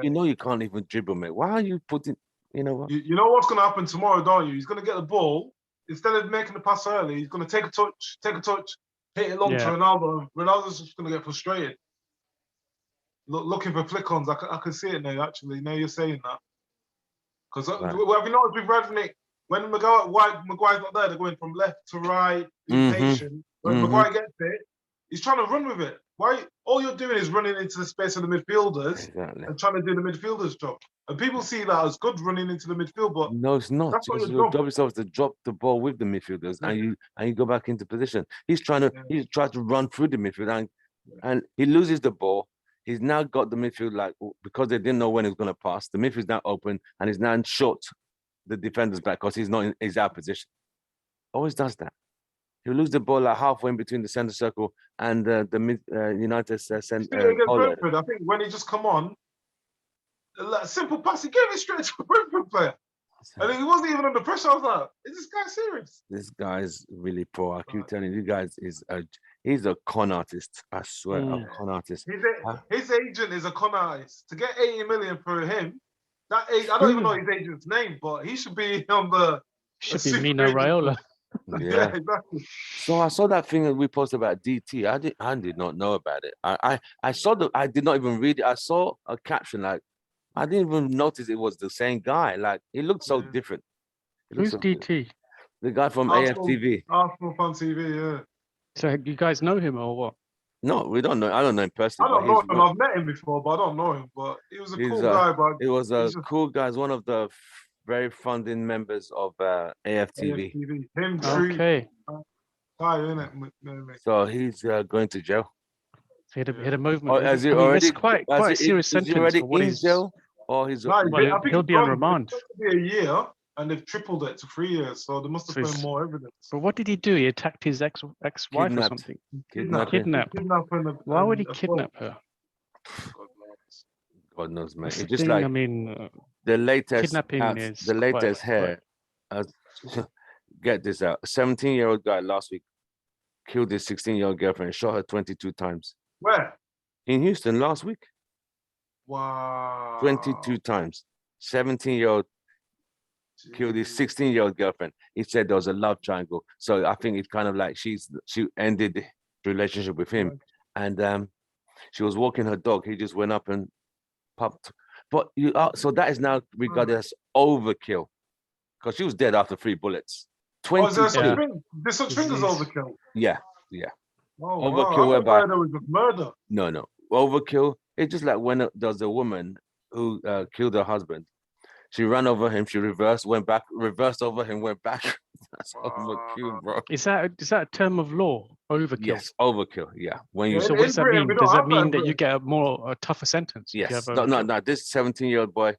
S1: you can't even dribble, mate. Why are you putting, you know what?
S3: You know what's going to happen tomorrow, don't you? He's going to get the ball. Instead of making the pass early, he's going to take a touch, hit it long to Ronaldo. Ronaldo's just going to get frustrated. Looking for flick-ons. I can see it now, actually. Now you're saying that. Because have you noticed with Ragnick, when Maguire's not there, they're going from left to right, being patient. When Maguire gets it, he's trying to run with it. Why? All you're doing is running into the space of the midfielders and trying to do the midfielders' job. And people see that as good running into the midfield, but
S1: no, it's not.
S3: that's not
S1: Because
S3: your
S1: your
S3: job.
S1: job is always to drop the ball with the midfielders and you go back into position. He's trying to run through the midfield and he loses the ball. He's now got the midfield because they didn't know when he was going to pass. The midfield's now open and he's now short the defenders back because he's not in his out position. Always does that. He'll lose the ball halfway in between the center circle and the mid United center.
S3: Against Brentford, I think when he just come on, a simple pass, he gave it straight to a Brentford player. And he wasn't even under pressure. I was like, is this guy serious?
S1: This guy's really poor. I keep telling you guys, he's a con artist. I swear, a con artist.
S3: His agent is a con artist. To get 80 million for him, I don't even know his agent's name, but he should be on the.
S2: Should be Mino Raiola.
S3: Yeah, exactly.
S1: So I saw that thing that we posted about DT. I did not know about it. I saw I did not even read it. I saw a caption like I didn't even notice it was the same guy. Like he looked so different.
S2: Who's DT?
S1: The guy from
S3: Arsenal,
S1: AFTV.
S3: Arsenal Fun TV, yeah.
S2: So you guys know him or what?
S1: No, we don't know. I don't know him personally.
S3: I don't know him. I've met him before, but I don't know him. But he was a cool guy. But
S1: he was a cool guy. He's one of the very founding members of AFTV.
S3: Him,
S2: okay.
S1: So he's going to jail.
S2: He had a movement.
S1: Has he already?
S2: It's quite a serious sentence.
S1: Is he already
S2: for what
S1: in jail? Or he's
S2: he'll be on remand.
S3: It's supposed to be a year, and they've tripled it to 3 years. So they must have found more evidence.
S2: But what did he do? He attacked his ex-wife or something. Kidnapped. Why would he kidnap her?
S1: God knows, mate.
S2: It's
S1: It's just
S2: thing,
S1: like
S2: I mean,
S1: the latest
S2: kidnapping
S1: hats,
S2: is
S1: the latest hair. Get this out. A 17-year-old guy last week killed his 16-year-old girlfriend and shot her 22 times.
S3: Where?
S1: In Houston last week.
S3: Wow.
S1: 22 times. 17-year-old killed his 16-year-old girlfriend. He said there was a love triangle. So I think it's kind of like she ended the relationship with him. And she was walking her dog. He just went up and popped. But so that is now regarded as overkill. Because she was dead after 3 bullets. 20.
S3: There's such thing as overkill.
S1: Yeah.
S3: Oh,
S1: Overkill whereby
S3: there was murder.
S1: No. Overkill. It's just like when there's a woman who killed her husband. She ran over him, she reversed, went back, reversed over him, went back. That's overkill, bro.
S2: Is that a term of law? Overkill.
S1: Yes, overkill. Yeah. When you
S2: so what does that mean? Does that mean that you get a tougher sentence?
S1: Yes. No. This 17-year-old boy,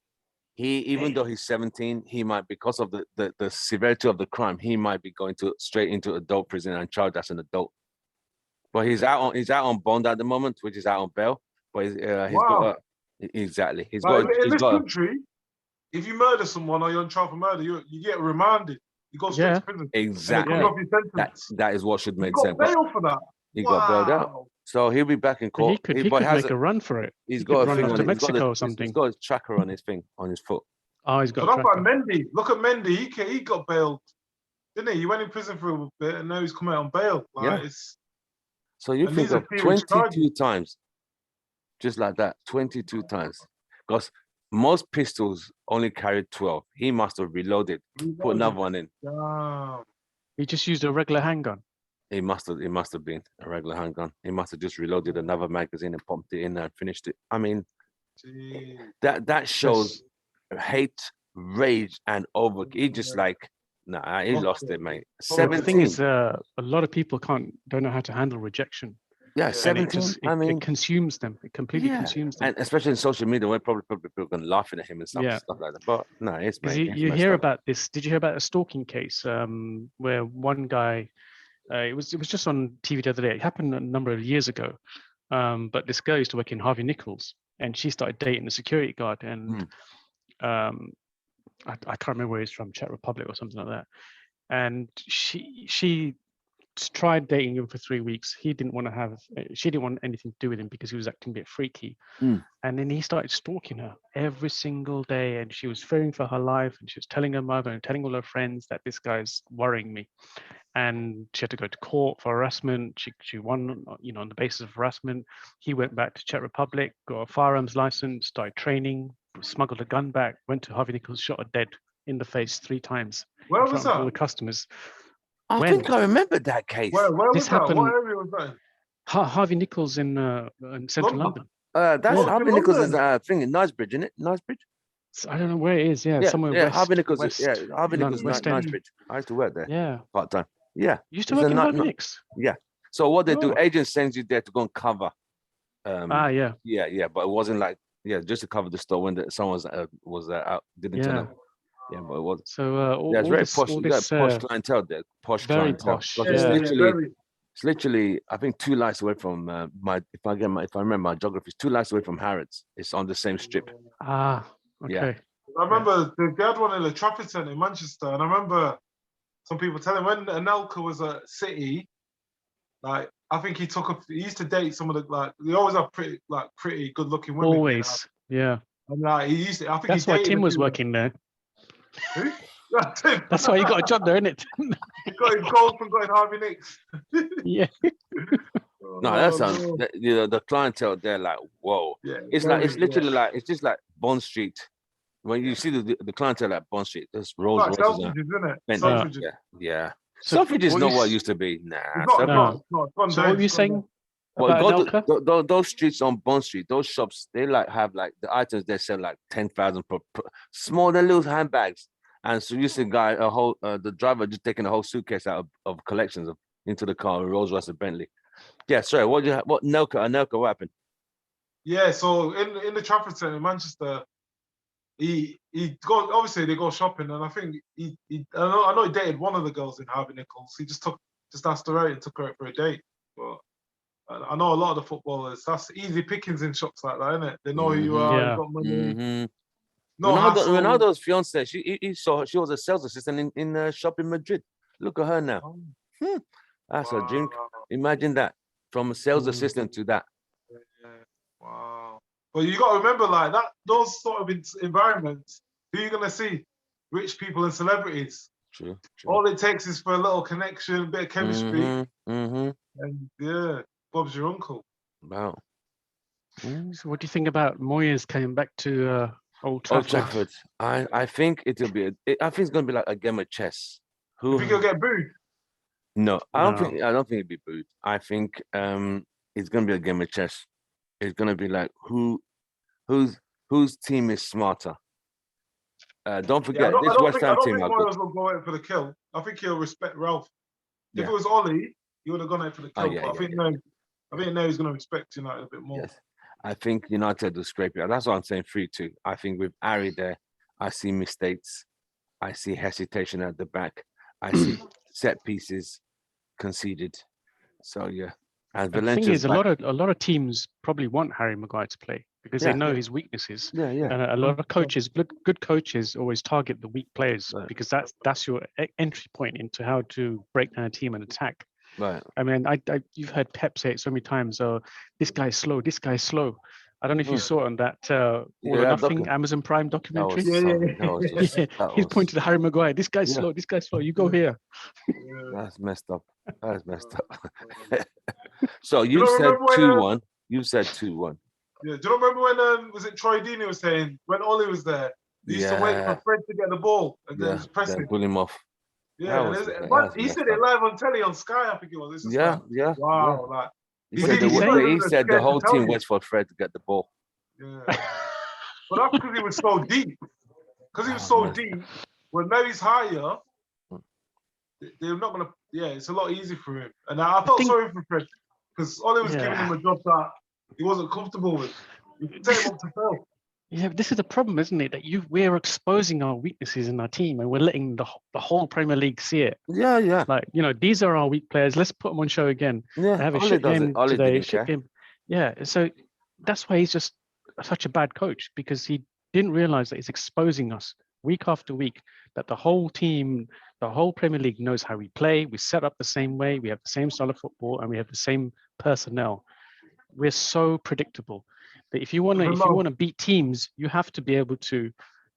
S1: even though he's 17, he might, because of the severity of the crime, he might be going straight into adult prison and charged as an adult. But he's out on bond at the moment, which is out on bail. But he's got exactly. He's got
S3: in this country. If you murder someone or you're on trial for murder, you get remanded. You go straight to prison.
S1: Exactly. That is what should make sense.
S3: Got bail for that.
S1: He got bailed out. So he'll be back in court.
S2: He could make a run for it.
S1: He's got a thing
S2: on Mexico or something.
S1: He's got a tracker on his thing, on his foot.
S2: Oh, he's got.
S3: So that's like Mendy. Look at Mendy. He got bailed, didn't he? He went in prison for a bit, and now he's come out on bail.
S1: So you think of 22 times, just like that, 22 times, because most pistols only carried 12. He must have reloaded, put another one in.
S2: He just used a regular handgun.
S1: It must have been a regular handgun. He must have just reloaded another magazine and pumped it in and finished it. I mean, that shows hate, rage, and over. He just he lost it, mate. 17.
S2: The thing is, a lot of people don't know how to handle rejection.
S1: Yeah, 17.
S2: It consumes them. It completely consumes them.
S1: And especially in social media, where probably people are laughing at him and stuff like that. But no, it's
S2: you hear about this. Did you hear about a stalking case where one guy? It was just on TV the other day. It happened a number of years ago. But this girl used to work in Harvey Nichols, and she started dating the security guard. And I can't remember where he's from, Czech Republic or something like that. And she tried dating him for 3 weeks. She didn't want anything to do with him because he was acting a bit freaky. And then he started stalking her every single day, and she was fearing for her life, and she was telling her mother and telling all her friends that this guy's worrying me. And she had to go to court for harassment. She won, on the basis of harassment. He went back to Czech Republic, got a firearms license, started training, smuggled a gun back, went to Harvey Nichols, shot her dead in the face 3 times.
S3: Where was that?
S2: All the customers.
S1: I think I remember that case.
S3: Where
S2: this
S3: was
S2: happened,
S3: that? What area was that?
S2: Harvey Nichols in central London.
S1: That's Harvey Nichols is thing in Knightsbridge, isn't it? Knightsbridge?
S2: I don't know where it is. Yeah, somewhere west.
S1: Harvey Nichols.
S2: West,
S1: Harvey Nichols,
S2: West End.
S1: Knightsbridge. I used to work there.
S2: Yeah,
S1: part time. Yeah,
S2: you used to work in Harvey Nichols.
S1: Yeah. So what they do, agents sends you there to go and cover.
S2: Yeah,
S1: but it wasn't just to cover the store when someone was out, didn't turn up. Yeah, but it was.
S2: So
S1: it's very posh. You got posh clientele there. Posh
S2: very
S1: clientele.
S2: posh.
S1: It's literally, I think 2 lights away from if I remember my geography, it's 2 lights away from Harrods. It's on the same strip.
S2: Okay.
S3: I remember they had one in the Trafford Centre in Manchester, and I remember some people telling when Anelka was at City, like I think he used to date some of the they always have pretty good looking women.
S2: Always, yeah.
S3: And like he used to, I think
S2: That's
S3: he
S2: why
S3: dated
S2: Tim
S3: a
S2: was
S3: few-
S2: working there.
S3: Who? Yeah, Tim.
S2: That's why he got a job there, isn't it?
S3: He got his gold from going Harvey Nicks.
S2: Yeah.
S1: No, that
S3: Oh,
S1: sounds.
S3: Lord.
S1: The clientele there, like, whoa.
S3: Yeah,
S1: It's
S3: very,
S1: literally like it's just like Bond Street. When you see the clientele at Bond Street, there's Rolls
S3: Like
S1: Royces
S3: Selfridges,
S1: and
S3: isn't it?
S1: Bentley.
S3: Selfridges.
S1: Yeah.
S2: So
S1: Selfridge is
S2: what
S1: not
S2: you
S1: what it
S2: s-
S1: used to be. Nah.
S3: It's not,
S2: No.
S3: it's not. It's gone
S2: So
S3: down,
S2: what were you
S3: it's gone
S2: saying
S3: down.
S1: Well,
S2: about Anelka?
S1: those streets on Bond Street, those shops, they like have like the items they sell like 10,000 per small little handbags. And so you see guy the driver just taking a whole suitcase out of collections into the car, a Rolls Royce and Bentley. Yeah, sorry, what Anelka, what happened?
S3: Yeah, so in the Trafford Centre in Manchester, he obviously they go shopping, and I think I know he dated one of the girls in Harvey Nichols. He just asked her out and took her out for a date. But I know a lot of the footballers, that's easy pickings in shops like that, isn't it? They know who you are,
S2: Yeah.
S3: you've got money,
S1: Mm-hmm.
S3: no hassle.
S1: Ronaldo's fiance, she was a sales assistant in a shop in Madrid. Look at her now.
S3: Oh,
S1: Hmm. That's a dream.
S3: wow.
S1: Imagine that, from a sales
S2: Mm.
S1: assistant to that.
S3: Yeah, wow. But you got to remember, like that, those sort of environments, who are you gonna see? Rich people and celebrities.
S1: True.
S3: All it takes is for a little connection, a bit of chemistry, and yeah, Bob's your uncle.
S1: Wow.
S2: So what do you think about Moyes coming back to Old
S1: Old
S2: Trafford?
S1: Trafford. I think it'll be. I think it's gonna be like a game of chess.
S3: You think he'll get booed?
S1: No, I don't think.
S2: No.
S1: I don't think it'd be booed. I think it's gonna be a game of chess. It's gonna be like whose team is smarter. Don't
S3: Yeah,
S1: forget this West
S3: I
S1: Ham
S3: don't
S1: team
S3: think
S1: are good.
S3: Moyes will go out for the kill. I think he'll respect Ralph. If
S1: Yeah.
S3: it was Ollie, he would have gone out for the kill.
S1: yeah,
S3: but I
S1: yeah,
S3: think now he's going to respect United a bit more.
S1: Yes, I think United will scrape it. That's what I'm saying. 3-2. I think with Ari there, I see mistakes. I see hesitation at the back. I see set pieces conceded. So yeah, and
S2: The thing
S1: Valencia's
S2: is, a
S1: back.
S2: lot of teams probably want Harry Maguire to play because
S1: Yeah,
S2: they know
S1: yeah.
S2: his weaknesses.
S1: Yeah,
S2: And a lot of coaches, good coaches, always target the weak players
S1: Right.
S2: because that's your entry point into how to break down a team and attack.
S1: Right.
S2: I mean, you've heard Pep say it so many times. This guy's slow. This guy's slow. I don't know if you saw it on that All
S1: Yeah,
S2: or
S1: that
S2: Nothing
S1: docu-
S2: Amazon Prime
S1: That
S2: documentary.
S1: was something. That was just.
S2: Yeah,
S1: That
S2: he's
S1: was.
S2: pointed to Harry Maguire. This guy's
S1: Yeah.
S2: slow. This guy's slow. You go here.
S3: Yeah.
S1: That's messed up. That's messed up. So
S3: You
S1: you
S3: don't
S1: said
S3: remember when,
S1: 2-1. You said 2-1.
S3: Yeah, do you remember when was it Troy Deeney was saying when Ollie was there? They used to wait for
S1: Yeah.
S3: Fred to get the ball and then
S1: Yeah.
S3: just press
S1: Then
S3: it.
S1: pull him off.
S3: Yeah,
S1: was-
S3: and
S1: that
S3: but
S1: was
S3: he said
S1: messed
S3: it live on telly on Sky. I think it was. It's just
S1: Yeah.
S3: like,
S1: Yeah.
S3: wow, like
S1: He
S3: He's
S1: said
S2: did he say?
S3: not even
S1: he said the
S3: scared to
S1: whole
S3: tell
S1: team
S3: you.
S1: waits for Fred to get the ball.
S3: yeah. But that's because he was so deep. Because he was
S1: Oh,
S3: so
S1: man.
S3: deep. When Mary's higher, they're not gonna. Yeah, it's a lot easier for him. And I felt
S2: think-
S3: sorry for Fred because Ollie was giving
S2: Yeah.
S3: him a job that he wasn't comfortable with. He set him up to fail.
S2: Yeah, but this is the problem, isn't it? That we're exposing our weaknesses in our team and we're letting the whole Premier League see it.
S1: Yeah. Yeah.
S2: Like, these are our weak players. Let's put them on show again.
S1: Yeah.
S2: They have a
S1: Ollie
S2: shit
S1: does
S2: game
S1: it. Ollie
S2: today,
S1: didn't
S2: shit
S1: care.
S2: game. Yeah, so that's why he's just such a bad coach because he didn't realize that he's exposing us week after week, that the whole team, the whole Premier League knows how we play. We set up the same way. We have the same style of football and we have the same personnel. We're so predictable that if you want to beat teams, you have to be able to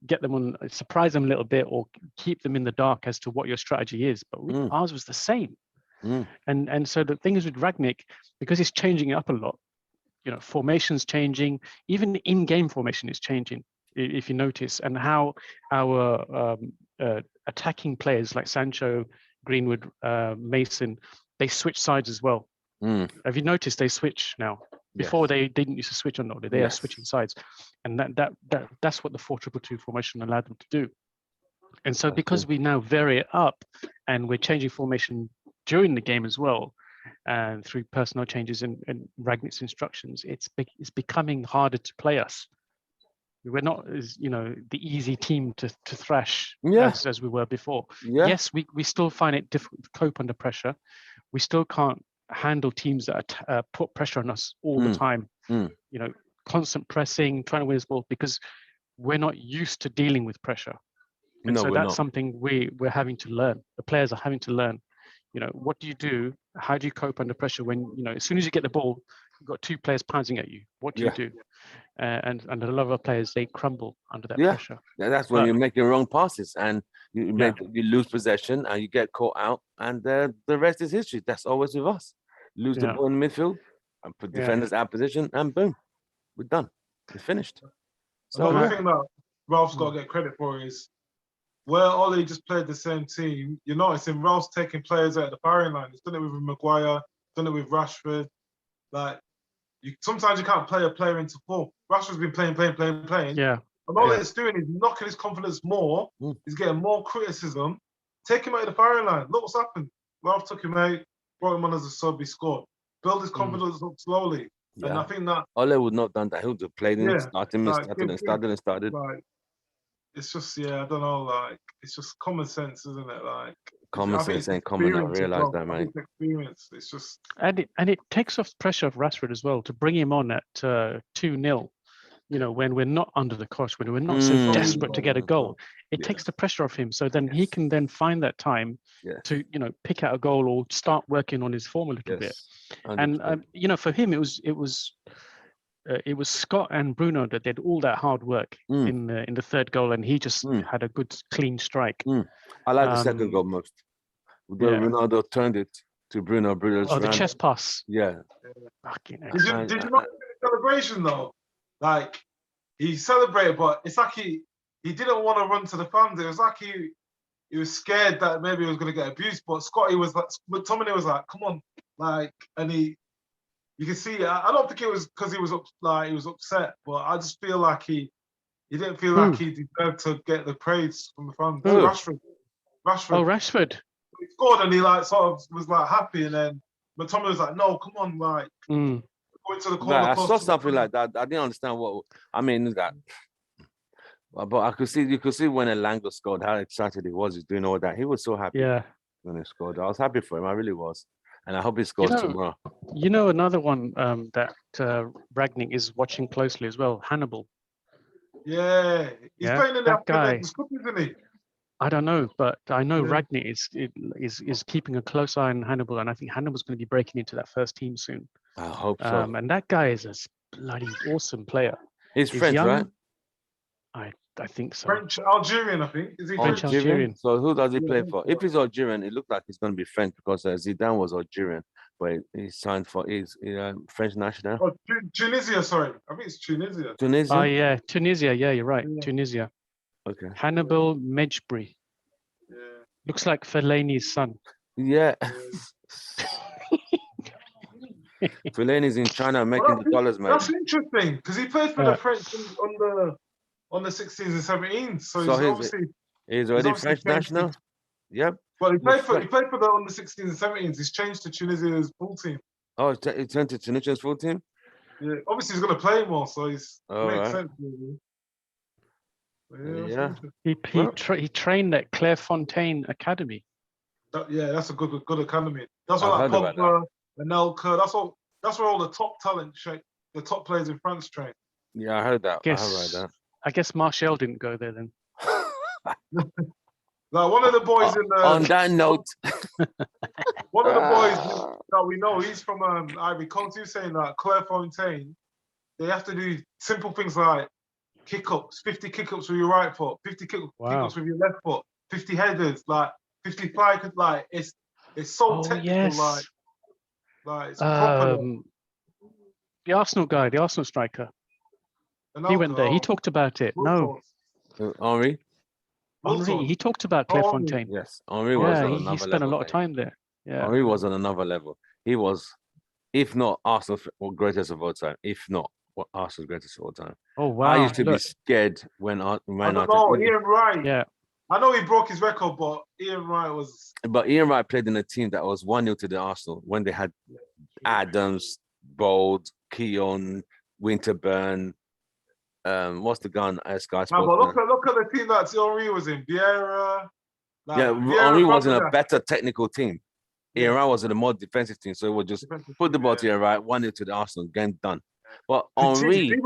S2: get them on, surprise them a little bit, or keep them in the dark as to what your strategy is. But ours was the same. And so the thing is with Ragnick, because he's changing it up a lot, formation's changing, even in-game formation is changing, if you notice, and how our attacking players like Sancho, Greenwood, Mason, they switch sides as well. Have you noticed they switch now? Before they didn't used to switch on, they are switching sides, and that's what the 4-2-2 formation allowed them to do. And so because we now vary it up and we're changing formation during the game as well, and through personnel changes and Ragnick's instructions, it's becoming harder to play us. We're not as the easy team to thrash as we were before.
S1: Yeah.
S2: Yes, we still find it difficult to cope under pressure. We still can't handle teams that put pressure on us all the time. Constant pressing, trying to win this ball, because we're not used to dealing with pressure. And
S1: No,
S2: so
S1: we're
S2: that's
S1: not.
S2: something we're having to learn. The players are having to learn. You know, what do you do? How do you cope under pressure when, you know, as soon as you get the ball, you've got two players pouncing at you. What do you
S1: Yeah.
S2: do? And a lot of players, they crumble under that
S1: Yeah.
S2: pressure.
S1: That's when
S2: But-
S1: you're making wrong passes and you
S2: Yeah.
S1: you lose possession and you get caught out, and the rest is history. That's always with us. Lose the
S2: Yeah.
S1: ball in midfield and put
S2: Yeah.
S1: defenders out of position, and boom, we're done. It's finished. So
S3: Another
S1: yeah.
S3: thing that Ralph's got to get credit for is where Ollie just played the same team. You notice him, Ralph's taking players out of the firing line. He's done it with Maguire, done it with Rashford. Like, sometimes you can't play a player into form. Rashford's been playing.
S2: Yeah.
S3: And all
S2: Yeah.
S3: it's doing is knocking his confidence more.
S1: Mm.
S3: He's getting more criticism. Take him out of the firing line. Look what's happened. Ralph took him out, brought him on as a sub, he scored. Build his confidence up slowly. And I
S1: Yeah.
S3: think that,
S1: Ole would not done that. He would have played him,
S3: Yeah,
S1: started him,
S3: like,
S1: started.
S3: like, it's just, yeah, I don't know, like, it's just common sense, isn't it? Like,
S1: Common
S3: I think
S1: sense
S3: it's
S1: ain't common. I
S3: experience as
S1: realize
S3: well.
S1: that,
S3: I
S1: man.
S3: think it's experience. It's just,
S2: And it takes off pressure of Rashford as well to bring him on at 2-0. You know, when we're not under the cosh, when we're not so desperate to get a goal, it takes the pressure off him. So then he can then find that time to, you know, pick out a goal or start working on his form a little bit. And
S1: 100%.
S2: you know, for him, it was Scott and Bruno that did all that hard work in the third goal, and he just had a good clean strike.
S1: I like the second goal most.
S2: Yeah.
S1: Ronaldo turned it to Bruno. Bruno's
S2: Oh, the
S1: ran.
S2: chest pass.
S1: Yeah.
S2: Fucking
S3: did you not see the celebration though? Like, he celebrated, but it's like he didn't want to run to the fans. It was like he was scared that maybe he was going to get abused. But Scotty was like, but Tomine was like, come on, like, and you can see. I don't think it was because he was upset, but I just feel like he didn't feel like he deserved to get the praise from the fans.
S1: Who?
S3: Rashford.
S2: Oh, Rashford.
S3: He scored and he like sort of was like happy, and then McTominay was like, no, come on, like. Go into the corner.
S1: I saw something like that. I didn't understand what I mean. That, but I could see you could see when Elanga scored how excited he was. He's doing all that. He was so happy when he scored. I was happy for him. I really was, and I hope he scores tomorrow.
S2: You know, another one that Ragnick is watching closely as well. Hannibal.
S3: Yeah, he's playing in
S2: that guy.
S3: Cup, isn't he?
S2: I don't know, but I know Ragnick is keeping a close eye on Hannibal, and I think Hannibal's going to be breaking into that first team soon.
S1: I hope so.
S2: And that guy is a bloody awesome player.
S1: He's French,
S2: young,
S1: right?
S2: I think so.
S3: French Algerian, I think. Is he
S2: French
S3: French?
S2: Algerian?
S1: So who does he play for? If he's Algerian, it looked like he's going to be French because Zidane was Algerian, but he signed for his French national.
S3: Oh, Tunisia, sorry. I think it's Tunisia.
S1: Tunisia.
S2: Oh yeah, Tunisia. Yeah, you're right.
S3: Yeah.
S2: Tunisia.
S1: Okay.
S2: Hannibal Mejbri.
S3: Yeah.
S2: Looks like Fellaini's son.
S1: Yeah. Fellaini's in China making the dollars, man.
S3: That's interesting because he played for the French on the 16s and 17s. So
S1: he's already
S3: obviously
S1: French national. Yep.
S3: Well, he played for the on the 16s and 17s. He's changed to Tunisia's full team.
S1: Oh, he turned to Tunisia's full team.
S3: Yeah, obviously he's going to play more, so he's makes
S1: Right.
S3: sense. Really.
S1: Yeah.
S2: He trained at Clairefontaine Academy.
S3: That's a good academy. That's
S1: I
S3: what like
S1: heard about
S3: Pogba, Anelka. That's where all the top talent, the top players in France train.
S1: Yeah, I heard that. I heard that.
S2: I guess Martial didn't go there then.
S3: Like one of the boys in the.
S1: On that note,
S3: one of the boys that we know, he's from Ivory Coast. He was saying that Clairefontaine, they have to do simple things like kick-ups, 50 kick-ups with your right foot, 50 kick-ups with your left foot, 50 headers, like 50 fly, like it's so technical,
S2: yes.
S3: like it's proper.
S2: The Arsenal guy, the Arsenal striker. He went there. He talked about it. No,
S1: Henri.
S2: Henri. He talked about Clairefontaine.
S1: Yes, Henri was on another level.
S2: He spent a lot of time there. Yeah,
S1: Henri was on another level. He was, if not Arsenal's greatest of all time, if not Arsenal's greatest of all time.
S2: Oh wow!
S1: I used to be scared when Man United.
S3: Ian Wright.
S2: Yeah.
S3: I know he broke his record, but Ian Wright was.
S1: But Ian Wright played in a team that was 1-0 to the Arsenal when they had Adams, Bold, Keown, Winterburn. What's the gun? Sky Sports.
S3: But look at the team that Henri was in. Vieira.
S1: Henri was in a better technical team. Ian Wright was in a more defensive team, so it would just put the ball to Ian Wright, 1-0 to the Arsenal, game done. But Henri,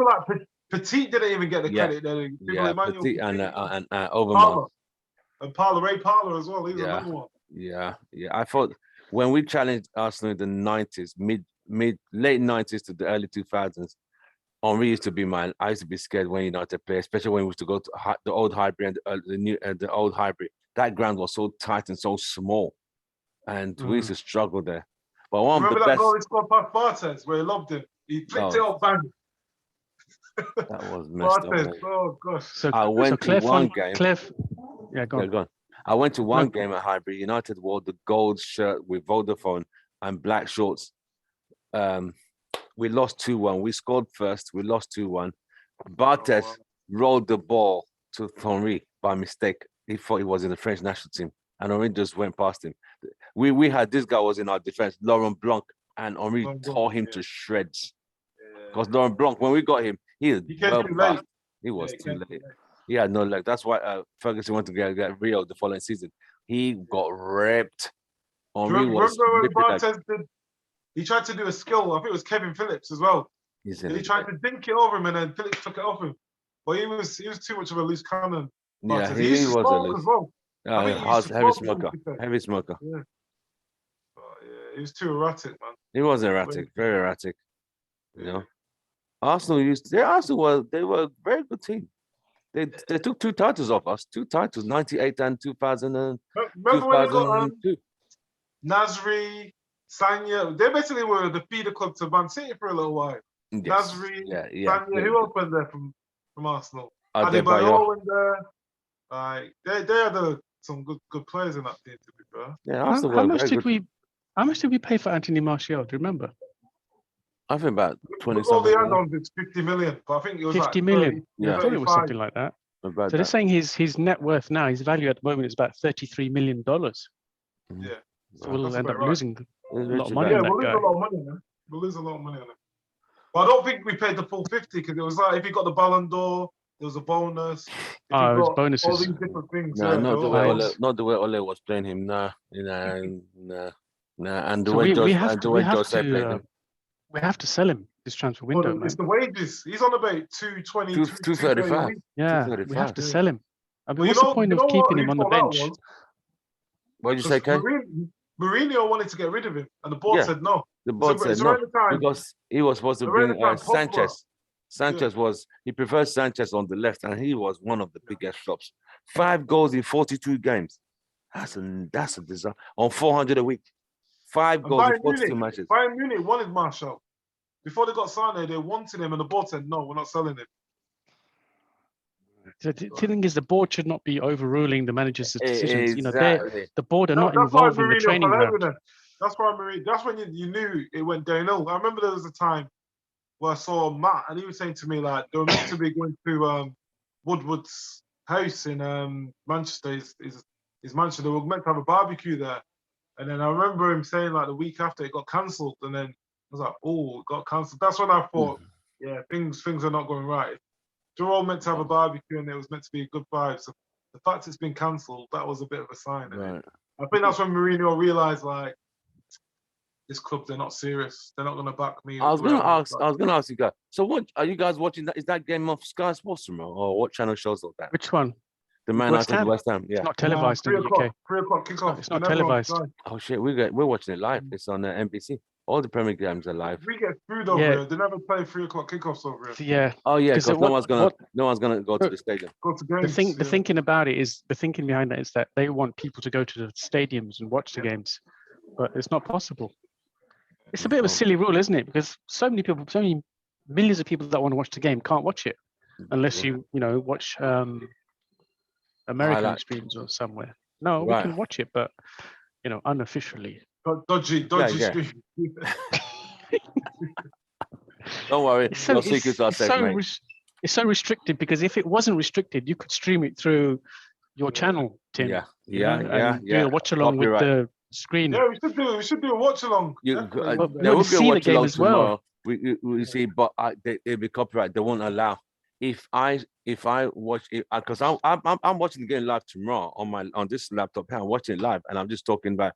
S3: Petit didn't even get the
S1: Yeah.
S3: credit. There. People
S1: Yeah,
S3: Emmanuel
S1: Petit and Overmars.
S3: Palmer. And Ray Parler as well. He was
S1: Yeah.
S3: another one.
S1: Yeah. I thought when we challenged Arsenal in the 90s, late 90s to the early 2000s, Henry used to be mine. I used to be scared when United play, especially when we used to go to the old Highbury and the old Highbury. That ground was so tight and so small, and we used to struggle there. But one of the
S3: Remember that
S1: best.
S3: goal he scored past Bartes where he loved him? He flicked it up, bang.
S1: That was messed up.
S3: Bartes,
S1: Man.
S3: oh gosh.
S2: So
S1: I went to one game.
S2: Yeah, go on.
S1: Go on. I went to one game at Highbury. United wore the gold shirt with Vodafone and black shorts. We lost 2-1. We scored first. We lost 2-1. Bartes rolled the ball to Henry by mistake. He thought he was in the French national team, and Henry just went past him. We had this guy was in our defense, Laurent Blanc, and Henry tore him to shreds. Because Laurent Blanc, when we got him, he was well past. He was too late. He had no leg. That's why Ferguson wanted to get Rio the following season. He got ripped. Henry was
S3: remember when Bartes did? He tried to do a skill. I think it was Kevin Phillips as well. And he tried to dink it over him, and then Phillips took it off him. But he was too much of a loose cannon.
S1: Yeah,
S3: he was a loose. As well.
S1: Heavy smoker.
S3: Yeah. But, yeah, he was too erratic, man.
S1: He was erratic, very erratic. You know, Arsenal they were a very good team. They took 2 titles off us, 2 titles, 98 and 2000 and
S3: remember when they got Nasri, Sanya? They basically were the feeder club to Man City for a little while.
S1: Yes.
S3: Nasri,
S1: Sanya,
S3: who else went there from Arsenal?
S1: Adebayo
S3: went there. They had some good players in that team, to be fair.
S1: Yeah,
S2: how much did we pay for Anthony Martial? Do you remember?
S1: I think about 20
S3: All the
S1: something.
S3: add-ons, it's 50 million, but I think it was
S2: 50
S3: like
S2: million.
S3: 30,
S2: I thought it was something like that. So they're saying his net worth now, his value at the moment is about $33 million.
S3: Yeah.
S2: So we'll end up losing a lot of money
S3: Yeah,
S2: on that
S3: we'll lose
S2: guy.
S3: a lot of money on him. We'll lose a lot of money on him. But I don't think we paid the full 50 because it was like if you got the Ballon d'Or, there was a bonus.
S2: It was bonuses.
S3: All these different things.
S1: No, not the way Ole was playing him. Nah. And the way Jose played him.
S2: We have to sell him this transfer window, man.
S3: It's the wages. He's on about 220,
S1: 235.
S2: Yeah,
S1: 235.
S2: we have to sell him. I mean,
S3: Well,
S2: what's the point of keeping him on the bench?
S1: What did you say, Kay?
S3: Mourinho wanted to get rid of him, and the board said no.
S1: The board said no because he was supposed to bring Sanchez. He preferred Sanchez on the left, and he was one of the biggest flops. 5 goals in 42 games. That's a disaster. On 400 a week. 5 goals in 42 matches.
S3: Bayern Munich wanted Martial. Before they got Sane, they wanted him, and the board said, no, we're not selling him.
S2: The thing is, the board should not be overruling the manager's decisions.
S1: Exactly.
S2: The board are not involved in the training ground.
S3: That's when you knew it went downhill. I remember there was a time where I saw Matt, and he was saying to me, like, they were meant to be going to Woodward's house in Manchester, his mansion. They were meant to have a barbecue there. And then I remember him saying, like, the week after it got cancelled. And then I was like, oh, it got cancelled. That's when I thought, yeah, things are not going right. They're all meant to have a barbecue, and it was meant to be a good vibe. So the fact it's been cancelled, that was a bit of a sign.
S1: Right.
S3: I think that's when Mourinho realised, like, this club, they're not serious. They're not going to back me.
S1: I was going to ask you guys. So what are you guys watching? Is that game of Sky Sports tomorrow, or what channel shows all that?
S2: Which one?
S1: The Man United West Ham. Yeah.
S2: It's not televised in the UK.
S3: 3 o'clock kickoff.
S2: It's not televised.
S1: Oh shit, we're watching it live. It's on NBC. All the Premier games are live.
S3: We get food over here. They never play 3 o'clock kickoffs over here.
S2: Yeah.
S1: Oh yeah, because no one's gonna go to the stadium.
S3: Go to games.
S2: The thinking about it is the thinking behind that is that they want people to go to the stadiums and watch the games, but it's not possible. It's a bit of a silly rule, isn't it? Because so many millions of people that want to watch the game can't watch it unless you watch American streams or somewhere. No, we can watch it, but unofficially.
S3: Dodgy stream.
S1: Don't worry, your secrets are safe, mate.
S2: It's so restricted because if it wasn't restricted, you could stream it through your channel, Tim.
S1: Yeah.
S2: Do a watch along with the screen.
S3: Yeah, we should do a watch along.
S1: There will be a watch along tomorrow. We see, but they'll be copyright. They won't allow. if I watch it, because I'm watching the game live tomorrow on this laptop here. I'm watching it live, and I'm just talking to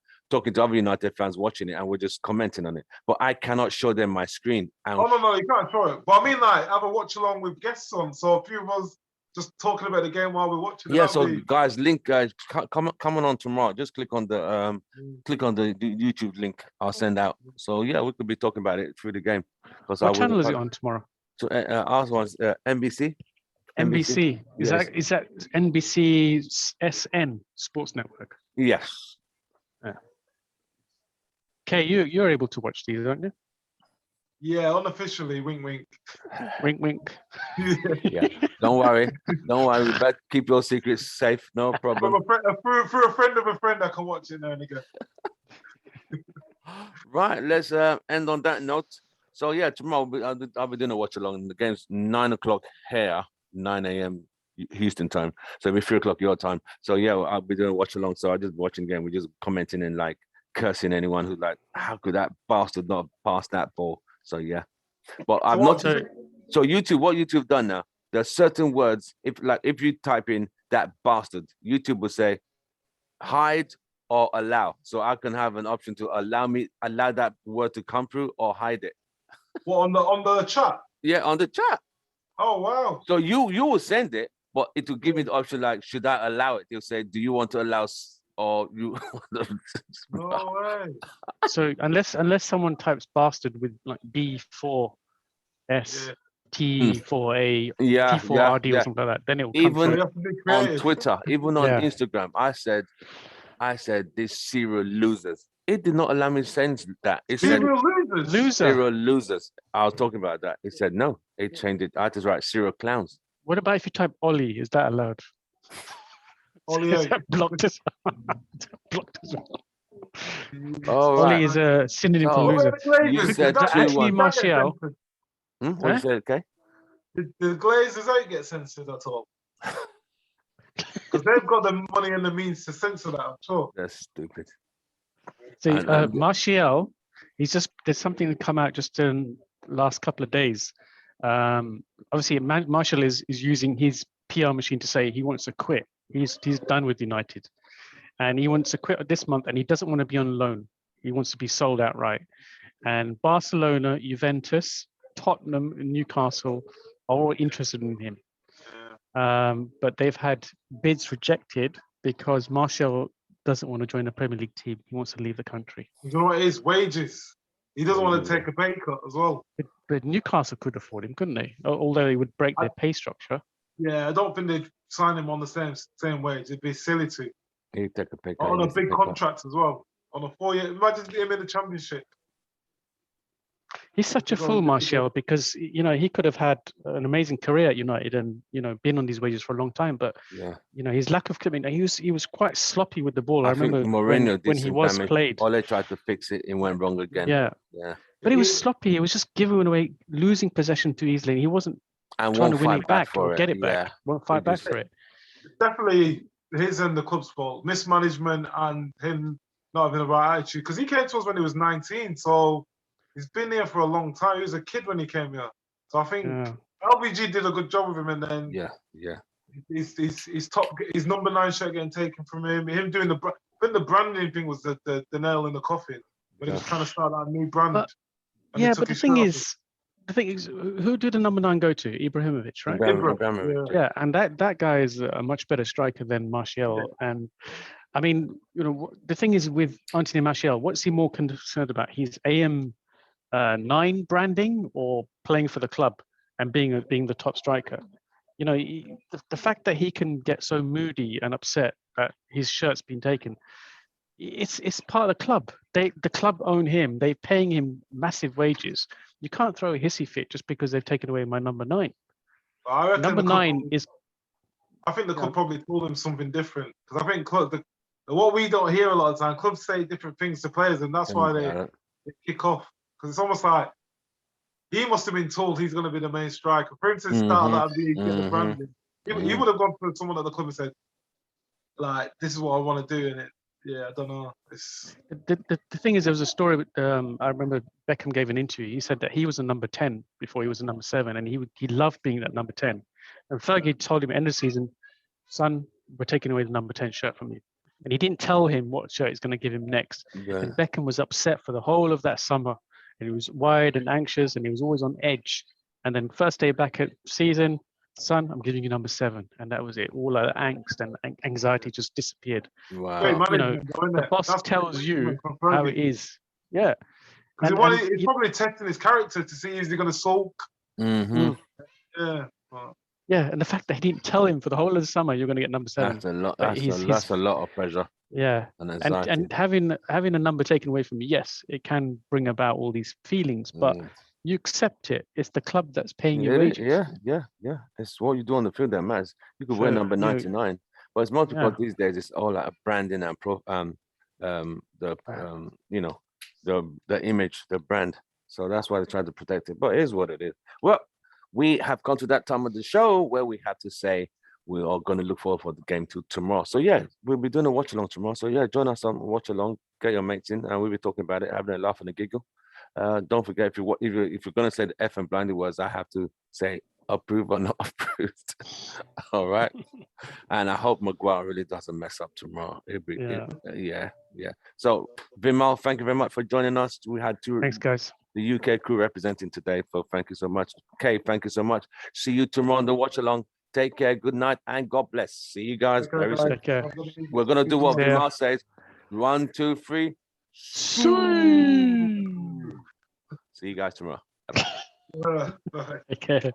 S1: other United fans watching it, and we're just commenting on it. But I cannot show them my screen. And
S3: Oh no, you can't show it. But I mean, like, have a watch along with guests on. So a few of us just talking about the game while we're watching it.
S1: yeah, so guys, link come on tomorrow. Just click on the YouTube link I'll send out. So yeah, we could be talking about it through the game.
S2: What channel is it on tomorrow?
S1: So ours was NBC.
S2: NBC. Is
S1: Yes.
S2: that NBC SN Sports Network?
S1: Yes.
S2: Okay, you're able to watch these, aren't you?
S3: Yeah, unofficially, wink, wink.
S2: Wink, wink.
S1: Yeah. Don't worry. We better keep your secrets safe. No problem.
S3: Through a friend of a friend, I can watch it now and again.
S1: Right. Let's end on that note. So yeah, tomorrow I'll be doing a watch along. The game's 9 o'clock here, 9 a.m. Houston time. So it'll be 3 o'clock your time. So yeah, I'll be doing a watch along. So I just watching the game. We're just commenting and like cursing anyone who's like, how could that bastard not pass that ball? So yeah. But I've not. So YouTube, what YouTube done now? There's certain words. If you type in that bastard, YouTube will say hide or allow. So I can have an option to allow that word to come through or hide it.
S3: What, on the chat?
S1: Yeah, on the chat.
S3: Oh wow.
S1: So you will send it, but it will give me the option like, should I allow it? They'll say, do you want to allow or you?
S3: No way.
S2: So unless someone types bastard with like B4S T4A T4RD or something like that, then it will come
S1: even
S2: through.
S1: on Twitter, even on Instagram, I said this serial losers. It did not allow me to send that. It said serial losers. I was talking about that. It said no. It changed it. I had to write serial clowns.
S2: What about if you type Ollie? Is that allowed?
S3: Ollie
S2: blocked as blocked as well.
S1: Oh,
S2: Ollie is a synonym for loser.
S1: You said
S2: actually Martial.
S1: What you said, okay?
S3: The Glazers don't get censored at all. Because they've got the money and the means to censor that, I'm sure.
S1: That's stupid.
S2: So Martial, there's something that come out just in last couple of days. Obviously, Martial is using his PR machine to say he wants to quit. He's done with United, and he wants to quit this month, and he doesn't want to be on loan. He wants to be sold outright. And Barcelona, Juventus, Tottenham, and Newcastle are all interested in him. But they've had bids rejected because Martial doesn't want to join a Premier League team. He wants to leave the country.
S3: You know what it is? Wages. He doesn't want to take a pay cut as well.
S2: But Newcastle could afford him, couldn't they? Although they would break their pay structure.
S3: Yeah, I don't think they'd sign him on the same wage. It'd be silly to.
S1: He'd take a pay cut.
S3: On a big contract as well. On a 4-year. Imagine him in the Championship.
S2: He's such a fool, Martial, because he could have had an amazing career at United and been on these wages for a long time. But his lack of commitment. He was quite sloppy with the ball. I remember
S1: Mourinho
S2: when he was played.
S1: Ole tried to fix it, it went wrong again.
S2: Yeah. But he was sloppy. He was just giving away, losing possession too easily. He wasn't trying to win it back or get it back. Won't fight back for it.
S3: Definitely his and the club's fault. Mismanagement and him not having the right attitude. Because he came to us when he was 19, so he's been here for a long time. He was a kid when he came here. So I think LVG did a good job with him, and then his number 9 shirt getting taken from him. Him doing I think the branding thing was the nail in the coffin. When he was trying to start that new brand.
S2: But the thing is, who did the number 9 go to? Ibrahimovic, right?
S1: Ibrahimovic.
S2: Yeah, and that guy is a much better striker than Martial. Yeah. And I mean, the thing is with Anthony Martial, what's he more concerned about? He's AM9 branding or playing for the club and being the top striker? The fact that he can get so moody and upset that his shirt's been taken, it's part of the club. The club own him. They're paying him massive wages. You can't throw a hissy fit just because they've taken away my number 9. Number 9 is.
S3: I think the club probably told him something different, because I think what we don't hear a lot of the time, clubs say different things to players, and that's why they kick off. Because it's almost like he must have been told he's going to be the main striker. For instance, start that league, get the branding. He would have gone to someone at the club and said, like, this is what I want to do, and I don't know.
S2: The thing is, there was a story. I remember Beckham gave an interview. He said that he was a number 10 before he was a number 7, and he loved being that number 10. And Fergie told him at the end of the season, son, we're taking away the number 10 shirt from you. And he didn't tell him what shirt he's going to give him next.
S1: Yeah.
S2: And Beckham was upset for the whole of that summer. And he was worried and anxious and he was always on edge. And then first day back at season, son, I'm giving you number 7. And that was it. All that angst and anxiety just disappeared.
S1: Wow.
S3: Great
S2: You know,
S3: management, though, isn't
S2: The
S3: it?
S2: boss
S3: That's
S2: tells
S3: great
S2: you
S3: management from
S2: how
S3: Fergie.
S2: it is. Yeah.
S3: Because
S2: And
S3: he's probably testing his character to see is he going to sulk.
S1: Mm-hmm.
S3: Yeah. Well,
S2: Yeah, and the fact that he didn't tell him for the whole of the summer you're going to get number 7.
S1: That's a lot.
S2: But
S1: That's a lot of pressure
S2: yeah,
S1: and
S2: and
S1: anxiety.
S2: having a number taken away from you, yes, it can bring about all these feelings, but
S1: Mm.
S2: you accept it. It's the club that's paying your
S1: Yeah,
S2: wages.
S1: yeah. It's what you do on the field that matters. You could wear
S2: So,
S1: number
S2: you know,
S1: 99, but it's more because
S2: yeah,
S1: these days it's all like branding and the you know, the image, the brand. So that's why they try to protect it. But it is what it is. Well, we have come to that time of the show where we have to say we are going to look forward for the game tomorrow. So yeah, we'll be doing a watch along tomorrow. So yeah, join us on watch along. Get your mates in, and we'll be talking about it, having a laugh and a giggle. Don't forget if you're going to say the F and blinded words, I have to say approve or not approved. All right. And I hope Maguire really doesn't mess up tomorrow.
S2: yeah.
S1: Yeah. So Vimol, thank you very much for joining us. We had
S2: Thanks, guys.
S1: the UK crew representing today. So thank you so much. Kay, thank you so much. See you tomorrow on the watch along. Take care. Good night and God bless. See you guys
S3: okay,
S1: very
S3: guys.
S1: soon.
S2: Take care.
S1: We're gonna do what
S2: See ya.
S1: Vimol says. 1, 2, 3.
S2: See.
S1: See you guys tomorrow.
S3: Bye.
S2: Take care.